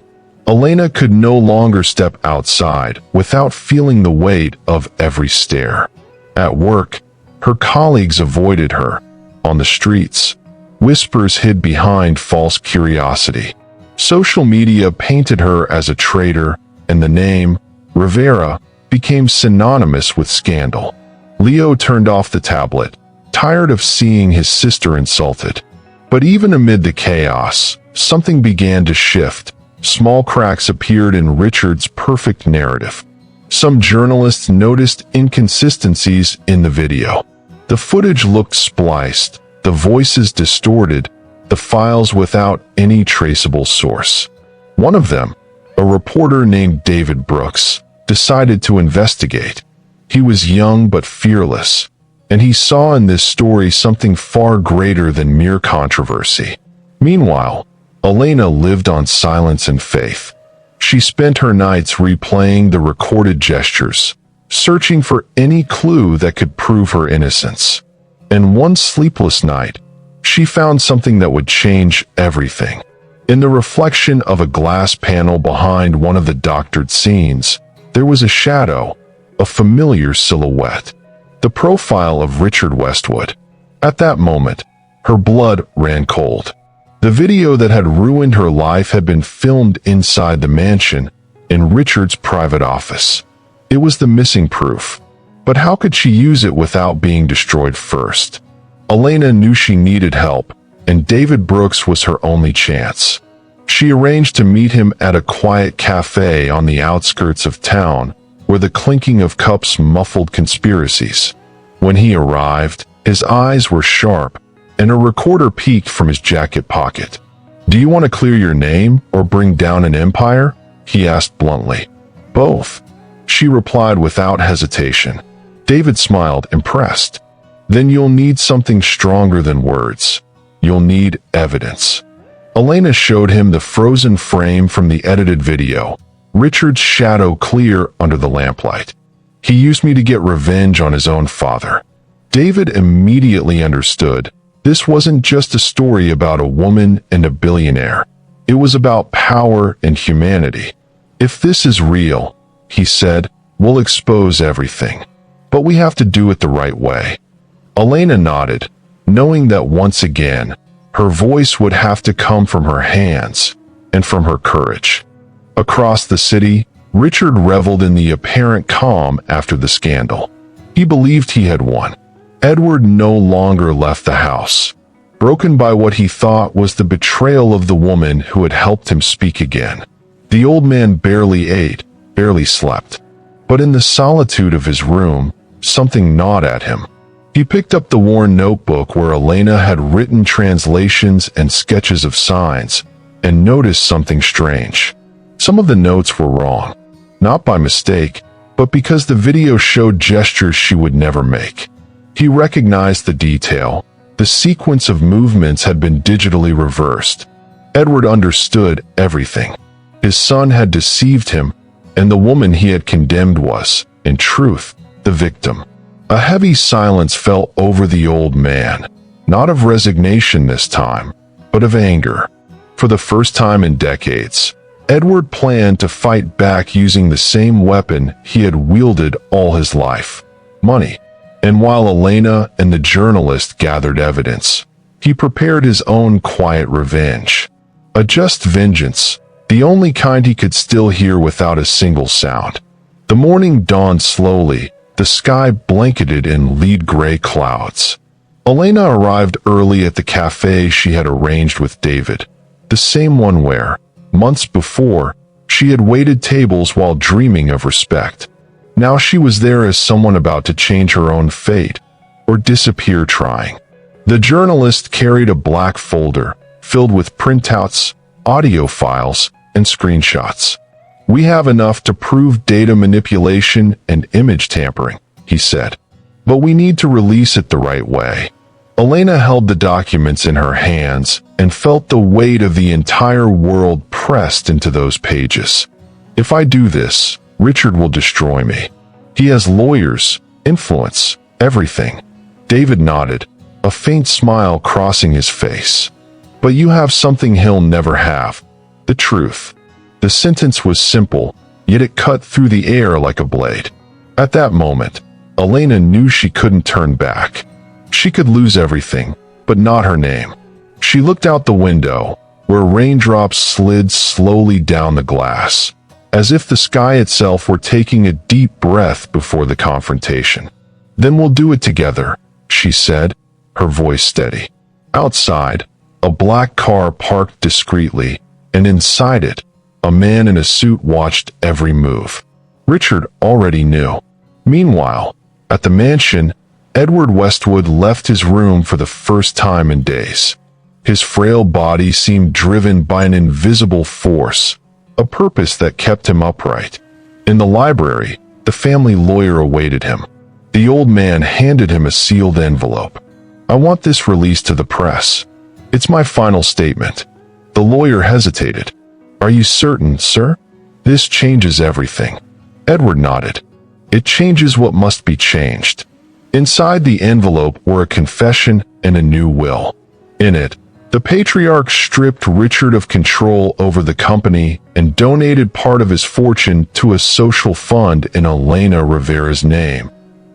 Elena could no longer step outside without feeling the weight of every stare. At work, her colleagues avoided her. On the streets, whispers hid behind false curiosity. Social media painted her as a traitor, and the name, Rivera, became synonymous with scandal. Leo turned off the tablet, tired of seeing his sister insulted. But even amid the chaos, something began to shift. Small cracks appeared in Richard's perfect narrative. Some journalists noticed inconsistencies in the video. The footage looked spliced, the voices distorted, the files without any traceable source. One of them, a reporter named David Brooks, decided to investigate. He was young but fearless, and he saw in this story something far greater than mere controversy. Meanwhile, Elena lived on silence and faith. She spent her nights replaying the recorded gestures, searching for any clue that could prove her innocence. And one sleepless night, she found something that would change everything. In the reflection of a glass panel behind one of the doctored scenes, there was a shadow, a familiar silhouette. The profile of Richard Westwood. At that moment, her blood ran cold. The video that had ruined her life had been filmed inside the mansion, in Richard's private office. It was the missing proof. But how could she use it without being destroyed first? Elena knew she needed help, and David Brooks was her only chance. She arranged to meet him at a quiet cafe on the outskirts of town, where the clinking of cups muffled conspiracies. When he arrived, his eyes were sharp, and a recorder peeked from his jacket pocket. "Do you want to clear your name or bring down an empire?" he asked bluntly. "Both," she replied without hesitation. David smiled, impressed. "Then you'll need something stronger than words. You'll need evidence." Elena showed him the frozen frame from the edited video, Richard's shadow clear under the lamplight. "He used me to get revenge on his own father." David immediately understood. This wasn't just a story about a woman and a billionaire. It was about power and humanity. "If this is real," he said, "we'll expose everything. But we have to do it the right way." Elena nodded, knowing that once again, her voice would have to come from her hands and from her courage. Across the city, Richard reveled in the apparent calm after the scandal. He believed he had won. Edward no longer left the house, broken by what he thought was the betrayal of the woman who had helped him speak again. The old man barely ate, barely slept. But in the solitude of his room, something gnawed at him. He picked up the worn notebook where Elena had written translations and sketches of signs, and noticed something strange. Some of the notes were wrong, not by mistake, but because the video showed gestures she would never make. He recognized the detail. The sequence of movements had been digitally reversed. Edward understood everything. His son had deceived him, and the woman he had condemned was, in truth, the victim. A heavy silence fell over the old man, not of resignation this time, but of anger. For the first time in decades, Edward planned to fight back using the same weapon he had wielded all his life: money. And while Elena and the journalist gathered evidence, he prepared his own quiet revenge. A just vengeance, the only kind he could still hear without a single sound. The morning dawned slowly, the sky blanketed in lead gray clouds. Elena arrived early at the cafe she had arranged with David, the same one where, months before, she had waited tables while dreaming of respect. Now she was there as someone about to change her own fate, or disappear trying. The journalist carried a black folder, filled with printouts, audio files, and screenshots. "We have enough to prove data manipulation and image tampering," he said. "But we need to release it the right way." Elena held the documents in her hands and felt the weight of the entire world pressed into those pages. "If I do this, Richard will destroy me. He has lawyers, influence, everything." David nodded, a faint smile crossing his face. "But you have something he'll never have: the truth." The sentence was simple, yet it cut through the air like a blade. At that moment, Elena knew she couldn't turn back. She could lose everything, but not her name. She looked out the window, where raindrops slid slowly down the glass, as if the sky itself were taking a deep breath before the confrontation. "Then we'll do it together," she said, her voice steady. Outside, a black car parked discreetly, and inside it, a man in a suit watched every move. Richard already knew. Meanwhile, at the mansion, Edward Westwood left his room for the first time in days. His frail body seemed driven by an invisible force, a purpose that kept him upright. In the library, the family lawyer awaited him. The old man handed him a sealed envelope. "I want this released to the press. It's my final statement." The lawyer hesitated. "Are you certain, sir? This changes everything." Edward nodded. "It changes what must be changed." Inside the envelope were a confession and a new will. In it, the patriarch stripped Richard of control over the company and donated part of his fortune to a social fund in Elena Rivera's name,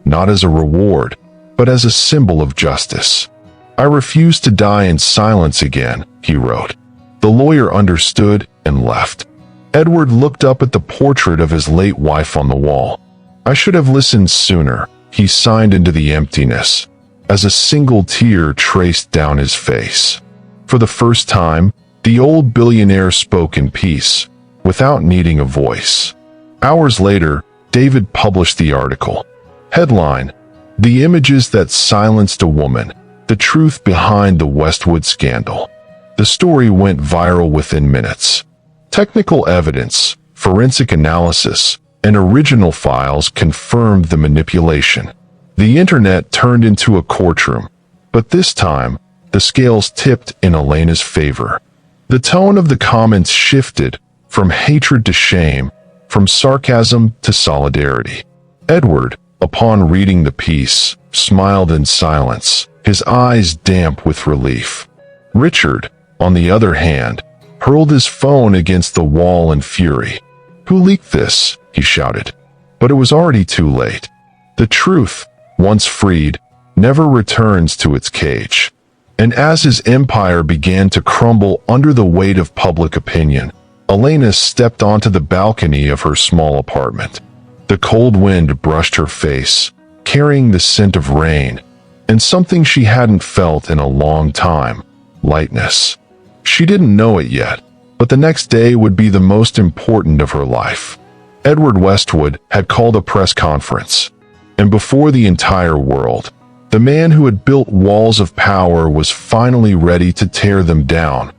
not as a reward, but as a symbol of justice. "I refuse to die in silence again," he wrote. The lawyer understood and left. Edward looked up at the portrait of his late wife on the wall. "I should have listened sooner," he signed into the emptiness, as a single tear traced down his face. For the first time, the old billionaire spoke in peace, without needing a voice. Hours later, David published the article. Headline: "The Images That Silenced a Woman, the Truth Behind the Westwood Scandal." The story went viral within minutes. Technical evidence, forensic analysis, and original files confirmed the manipulation. The internet turned into a courtroom, but this time, the scales tipped in Elena's favor. The tone of the comments shifted from hatred to shame, from sarcasm to solidarity. Edward, upon reading the piece, smiled in silence, his eyes damp with relief. Richard, on the other hand, hurled his phone against the wall in fury. "Who leaked this?" he shouted. But it was already too late. The truth, once freed, never returns to its cage. And as his empire began to crumble under the weight of public opinion, Elena stepped onto the balcony of her small apartment. The cold wind brushed her face, carrying the scent of rain, and something she hadn't felt in a long time: lightness. She didn't know it yet, but the next day would be the most important of her life. Edward Westwood had called a press conference, and before the entire world, the man who had built walls of power was finally ready to tear them down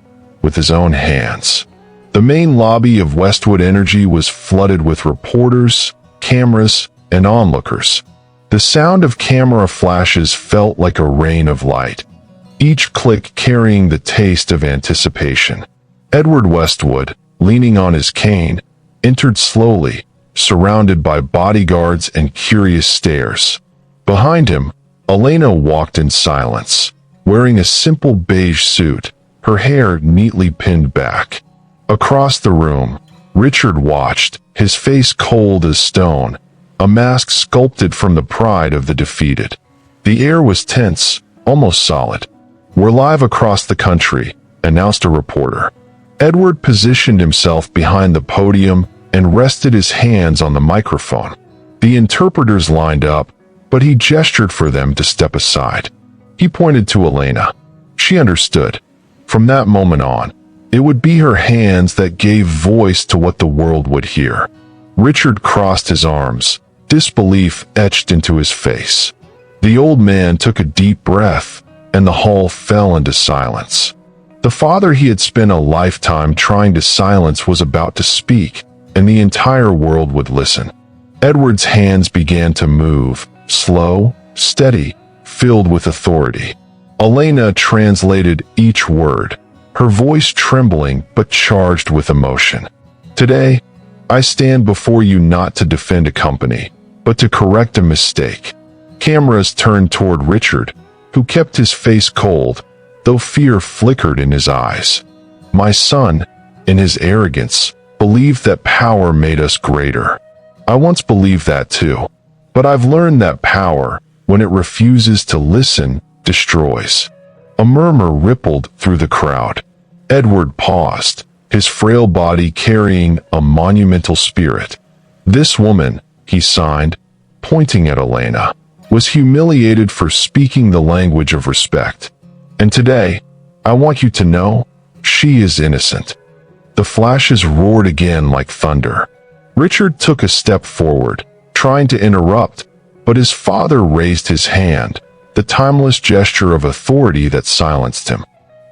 with his own hands. The main lobby of Westwood Energy was flooded with reporters, cameras, and onlookers. The sound of camera flashes felt like a rain of light, each click carrying the taste of anticipation. Edward Westwood, leaning on his cane, entered slowly, surrounded by bodyguards and curious stares. Behind him, Elena walked in silence, wearing a simple beige suit, her hair neatly pinned back. Across the room, Richard watched, his face cold as stone, a mask sculpted from the pride of the defeated. The air was tense, almost solid. "We're live across the country," announced a reporter. Edward positioned himself behind the podium and rested his hands on the microphone. The interpreters lined up, but he gestured for them to step aside. He pointed to Elena. She understood. From that moment on, it would be her hands that gave voice to what the world would hear. Richard crossed his arms, disbelief etched into his face. The old man took a deep breath, and the hall fell into silence. The father he had spent a lifetime trying to silence was about to speak, and the entire world would listen. Edward's hands began to move, slow, steady, filled with authority. Elena translated each word, her voice trembling but charged with emotion. "Today, I stand before you not to defend a company, but to correct a mistake." Cameras turned toward Richard, who kept his face cold, though fear flickered in his eyes. "My son, in his arrogance, believed that power made us greater. I once believed that too, but I've learned that power, when it refuses to listen, destroys." A murmur rippled through the crowd. Edward paused, his frail body carrying a monumental spirit. "This woman," he signed, pointing at Elena, "was humiliated for speaking the language of respect. And today, I want you to know, she is innocent." The flashes roared again like thunder. Richard took a step forward, trying to interrupt, but his father raised his hand, the timeless gesture of authority that silenced him.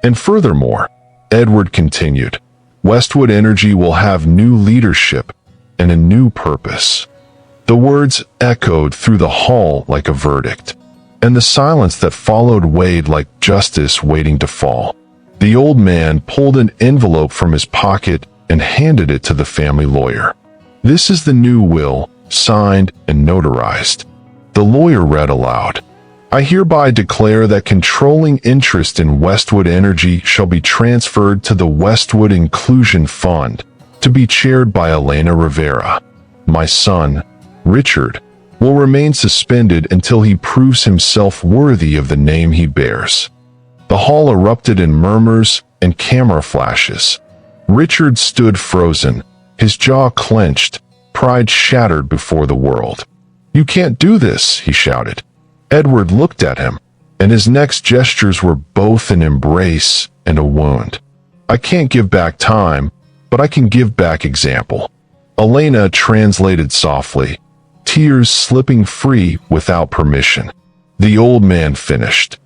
"And furthermore," Edward continued, "Westwood Energy will have new leadership and a new purpose." The words echoed through the hall like a verdict, and the silence that followed weighed like justice waiting to fall. The old man pulled an envelope from his pocket and handed it to the family lawyer. "This is the new will, signed and notarized." The lawyer read aloud, "I hereby declare that controlling interest in Westwood Energy shall be transferred to the Westwood Inclusion Fund, to be chaired by Elena Rivera. My son, Richard, will remain suspended until he proves himself worthy of the name he bears." The hall erupted in murmurs and camera flashes. Richard stood frozen, his jaw clenched, pride shattered before the world. "You can't do this," he shouted. Edward looked at him, and his next gestures were both an embrace and a wound. "I can't give back time, but I can give back example." Elena translated softly, tears slipping free without permission. The old man finished.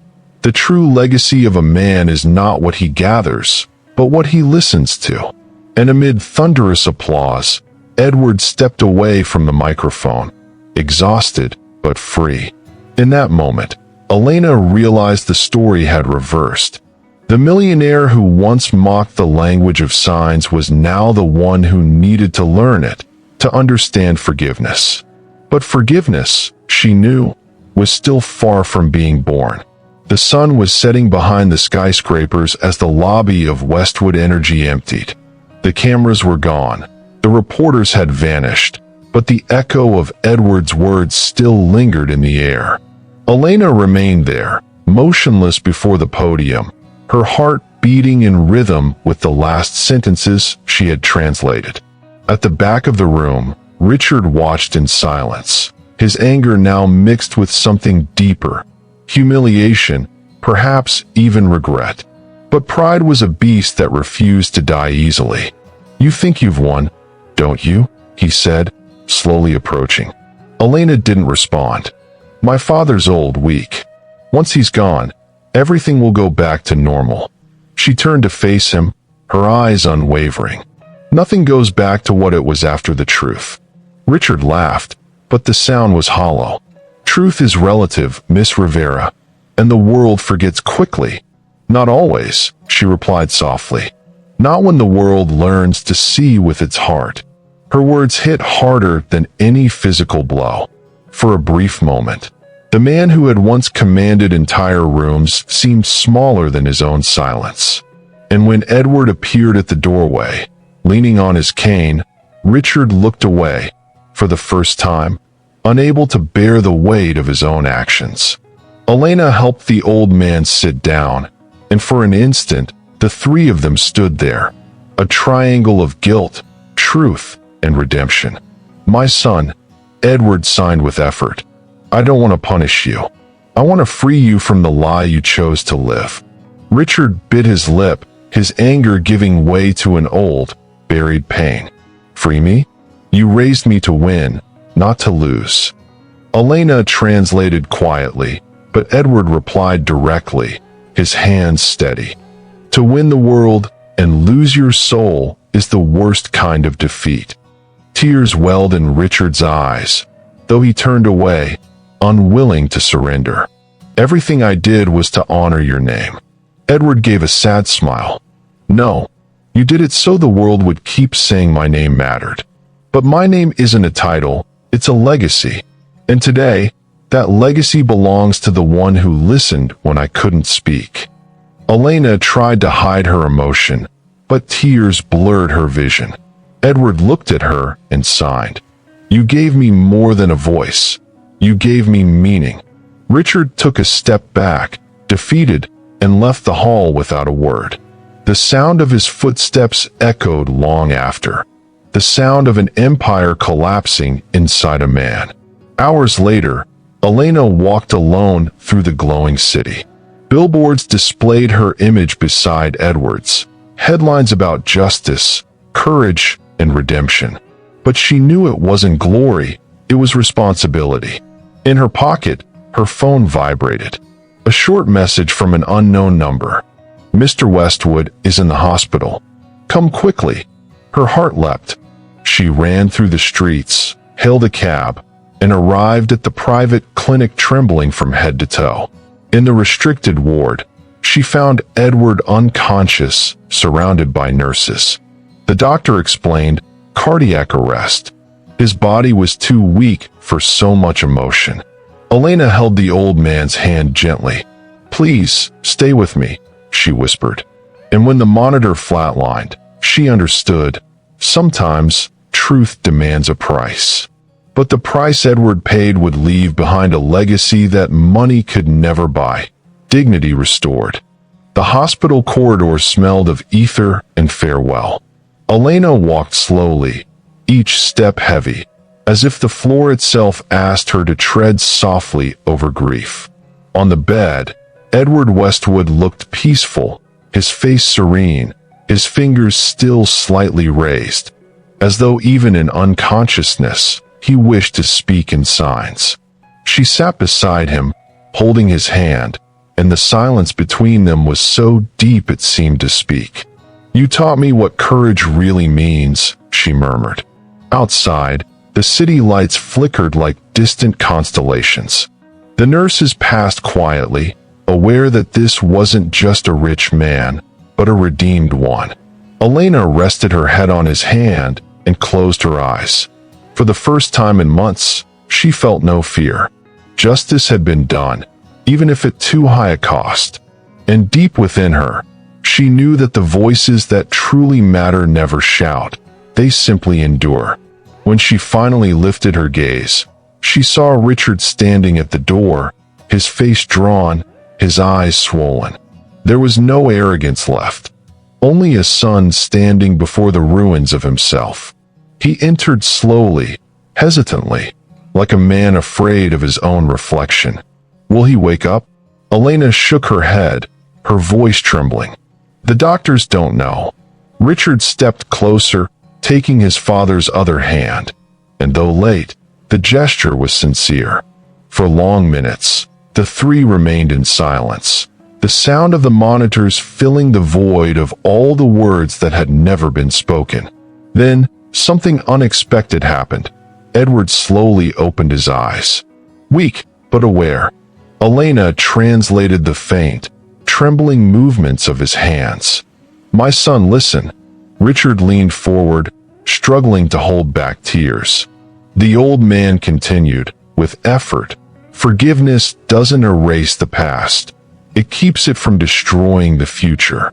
"The true legacy of a man is not what he gathers, but what he listens to." And amid thunderous applause, Edward stepped away from the microphone, exhausted but free. In that moment, Elena realized the story had reversed. The millionaire who once mocked the language of signs was now the one who needed to learn it, to understand forgiveness. But forgiveness, she knew, was still far from being born. The sun was setting behind the skyscrapers as the lobby of Westwood Energy emptied. The cameras were gone. The reporters had vanished, but the echo of Edward's words still lingered in the air. Elena remained there, motionless before the podium, her heart beating in rhythm with the last sentences she had translated. At the back of the room, Richard watched in silence, his anger now mixed with something deeper, humiliation, perhaps even regret. But pride was a beast that refused to die easily. "You think you've won, don't you?" he said, slowly approaching. Elena didn't respond. "My father's old, weak. Once he's gone, everything will go back to normal." She turned to face him, her eyes unwavering. "Nothing goes back to what it was after the truth." Richard laughed, but the sound was hollow. "Truth is relative, Miss Rivera, and the world forgets quickly." "Not always," she replied softly. "Not when the world learns to see with its heart." Her words hit harder than any physical blow. For a brief moment, the man who had once commanded entire rooms seemed smaller than his own silence. And when Edward appeared at the doorway, leaning on his cane, Richard looked away, for the first time, unable to bear the weight of his own actions. Elena helped the old man sit down, and for an instant, the three of them stood there, a triangle of guilt, truth, and redemption. "My son," Edward signed with effort, "I don't want to punish you. I want to free you from the lie you chose to live." Richard bit his lip, his anger giving way to an old, buried pain. "Free me? You raised me to win, not to lose." Elena translated quietly, but Edward replied directly, his hands steady. "To win the world and lose your soul is the worst kind of defeat." Tears welled in Richard's eyes, though he turned away, unwilling to surrender. "Everything I did was to honor your name." Edward gave a sad smile. "No, you did it so the world would keep saying my name mattered. But my name isn't a title, it's a legacy. And today, that legacy belongs to the one who listened when I couldn't speak." Elena tried to hide her emotion, but tears blurred her vision. Edward looked at her and sighed. "You gave me more than a voice. You gave me meaning." Richard took a step back, defeated, and left the hall without a word. The sound of his footsteps echoed long after, the sound of an empire collapsing inside a man. Hours later, Elena walked alone through the glowing city. Billboards displayed her image beside Edward's, headlines about justice, courage, and redemption. But she knew it wasn't glory, it was responsibility. In her pocket, her phone vibrated. A short message from an unknown number. "Mr. Westwood is in the hospital. Come quickly." Her heart leapt. She ran through the streets, hailed a cab, and arrived at the private clinic trembling from head to toe. In the restricted ward, she found Edward unconscious, surrounded by nurses. The doctor explained, cardiac arrest. His body was too weak for so much emotion. Elena held the old man's hand gently. "Please, stay with me," she whispered. And when the monitor flatlined, she understood. Sometimes, truth demands a price. But the price Edward paid would leave behind a legacy that money could never buy. Dignity restored. The hospital corridor smelled of ether and farewell. Elena walked slowly, each step heavy, as if the floor itself asked her to tread softly over grief. On the bed, Edward Westwood looked peaceful, his face serene, his fingers still slightly raised, as though even in unconsciousness, he wished to speak in signs. She sat beside him, holding his hand, and the silence between them was so deep it seemed to speak. "You taught me what courage really means," she murmured. Outside, the city lights flickered like distant constellations. The nurses passed quietly, aware that this wasn't just a rich man, but a redeemed one. Elena rested her head on his hand and closed her eyes. For the first time in months, she felt no fear. Justice had been done, even if at too high a cost. And deep within her, she knew that the voices that truly matter never shout, they simply endure. When she finally lifted her gaze, she saw Richard standing at the door, his face drawn, his eyes swollen. There was no arrogance left, only a son standing before the ruins of himself. He entered slowly, hesitantly, like a man afraid of his own reflection. Will he wake up? Elena shook her head, her voice trembling. The doctors don't know. Richard stepped closer, taking his father's other hand, and though late, the gesture was sincere. For long minutes, the three remained in silence, the sound of the monitors filling the void of all the words that had never been spoken. Then, something unexpected happened. Edward slowly opened his eyes. Weak, but aware, Elena translated the faint, trembling movements of his hands. "My son, listen." Richard leaned forward, struggling to hold back tears. The old man continued, with effort, "Forgiveness doesn't erase the past. It keeps it from destroying the future."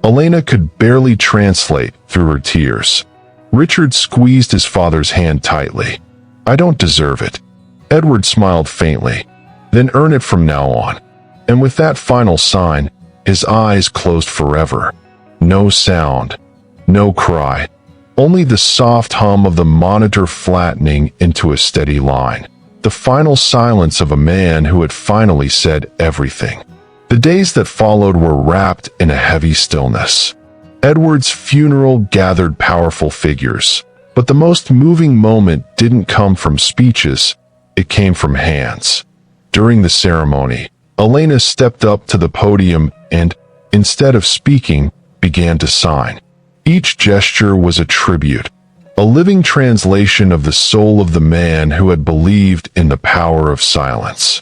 Elena could barely translate through her tears. Richard squeezed his father's hand tightly. "I don't deserve it." Edward smiled faintly. "Then earn it from now on." And with that final sign, his eyes closed forever. No sound, no cry, only the soft hum of the monitor flattening into a steady line. The final silence of a man who had finally said everything. The days that followed were wrapped in a heavy stillness. Edward's funeral gathered powerful figures, but the most moving moment didn't come from speeches, it came from hands. During the ceremony, Elena stepped up to the podium and, instead of speaking, began to sign. Each gesture was a tribute, a living translation of the soul of the man who had believed in the power of silence.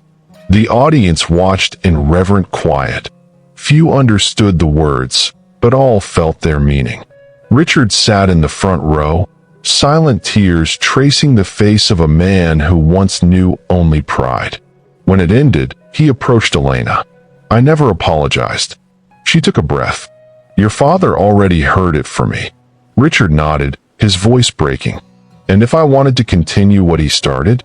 The audience watched in reverent quiet. Few understood the words, but all felt their meaning. Richard sat in the front row, silent tears tracing the face of a man who once knew only pride. When it ended, he approached Elena. "I never apologized." She took a breath. "Your father already heard it from me." Richard nodded, his voice breaking. "And if I wanted to continue what he started?"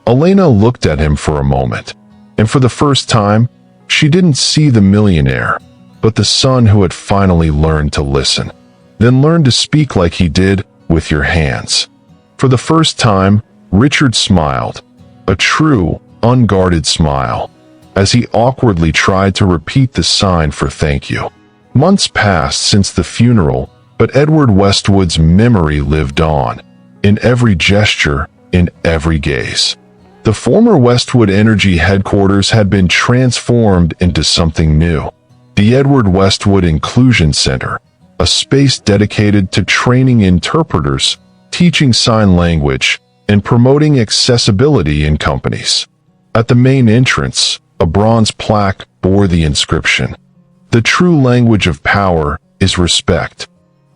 Elena looked at him for a moment, and for the first time, she didn't see the millionaire, but the son who had finally learned to listen. Then learn to speak like he did, with your hands. For the first time, Richard smiled, a true, unguarded smile, as he awkwardly tried to repeat the sign for thank you. Months passed since the funeral, but Edward Westwood's memory lived on, in every gesture, in every gaze. The former Westwood Energy headquarters had been transformed into something new. The Edward Westwood Inclusion Center, a space dedicated to training interpreters, teaching sign language, and promoting accessibility in companies. At the main entrance, a bronze plaque bore the inscription, "The true language of power is respect."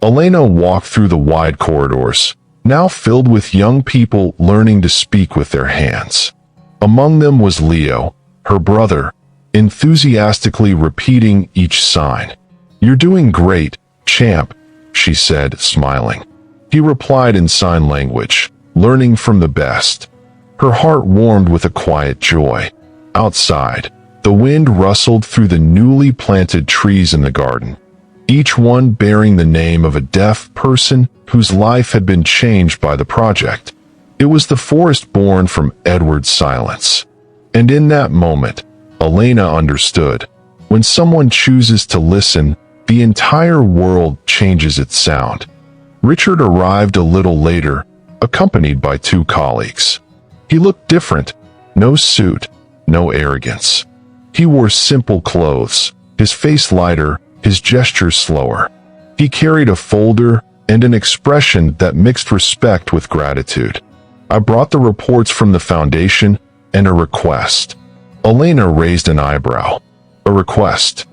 Elena walked through the wide corridors, now filled with young people learning to speak with their hands. Among them was Leo, her brother, enthusiastically repeating each sign. "You're doing great, champ," she said, smiling. He replied in sign language, learning from the best. Her heart warmed with a quiet joy. Outside, the wind rustled through the newly planted trees in the garden, each one bearing the name of a deaf person whose life had been changed by the project. It was the forest born from Edward's silence. And in that moment, Elena understood. When someone chooses to listen, the entire world changes its sound. Richard arrived a little later, accompanied by two colleagues. He looked different, no suit, no arrogance. He wore simple clothes, his face lighter, his gestures slower. He carried a folder and an expression that mixed respect with gratitude. "I brought the reports from the foundation and a request." Elena raised an eyebrow. "A request?"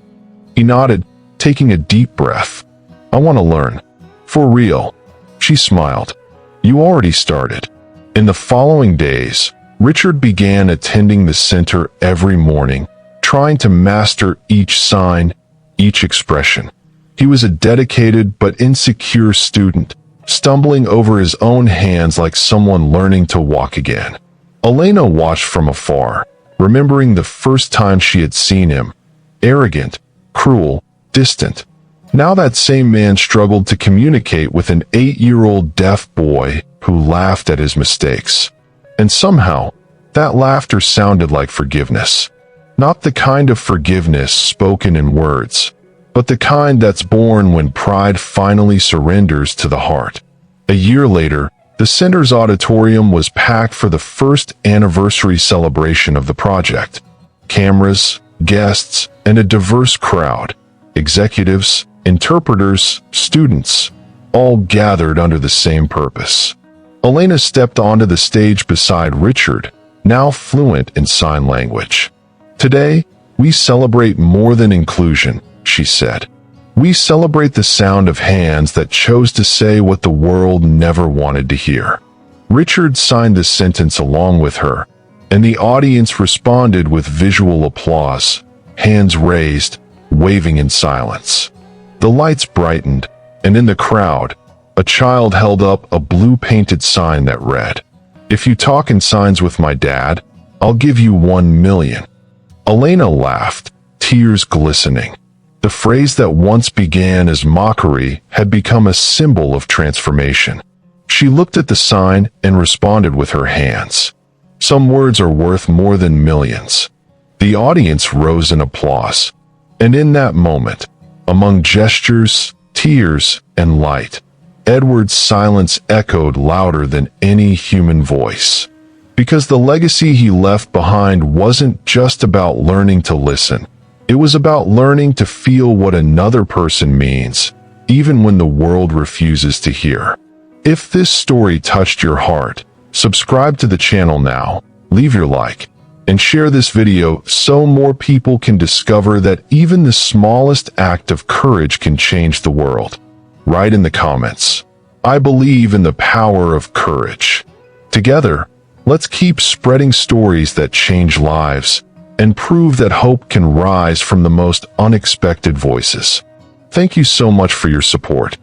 He nodded, taking a deep breath. "I want to learn. For real." She smiled. "You already started." In the following days, Richard began attending the center every morning, trying to master each sign, each expression. He was a dedicated but insecure student, stumbling over his own hands like someone learning to walk again. Elena watched from afar, remembering the first time she had seen him. Arrogant, cruel, distant. Now that same man struggled to communicate with an 8-year-old deaf boy who laughed at his mistakes. And somehow, that laughter sounded like forgiveness. Not the kind of forgiveness spoken in words, but the kind that's born when pride finally surrenders to the heart. A year later, the center's auditorium was packed for the first anniversary celebration of the project. Cameras, guests, and a diverse crowd, executives, interpreters, students, all gathered under the same purpose. Elena stepped onto the stage beside Richard, now fluent in sign language. "Today, we celebrate more than inclusion," she said. "We celebrate the sound of hands that chose to say what the world never wanted to hear." Richard signed the sentence along with her, and the audience responded with visual applause, hands raised, waving in silence. The lights brightened, and in the crowd, a child held up a blue-painted sign that read, "If you talk in signs with my dad, I'll give you 1 million. Elena laughed, tears glistening. The phrase that once began as mockery had become a symbol of transformation. She looked at the sign and responded with her hands. "Some words are worth more than millions." The audience rose in applause, and in that moment, among gestures, tears, and light, Edward's silence echoed louder than any human voice. Because the legacy he left behind wasn't just about learning to listen. It was about learning to feel what another person means, even when the world refuses to hear. If this story touched your heart, subscribe to the channel now, leave your like, and share this video so more people can discover that even the smallest act of courage can change the world. Write in the comments, "I believe in the power of courage." Together, let's keep spreading stories that change lives and prove that hope can rise from the most unexpected voices. Thank you so much for your support.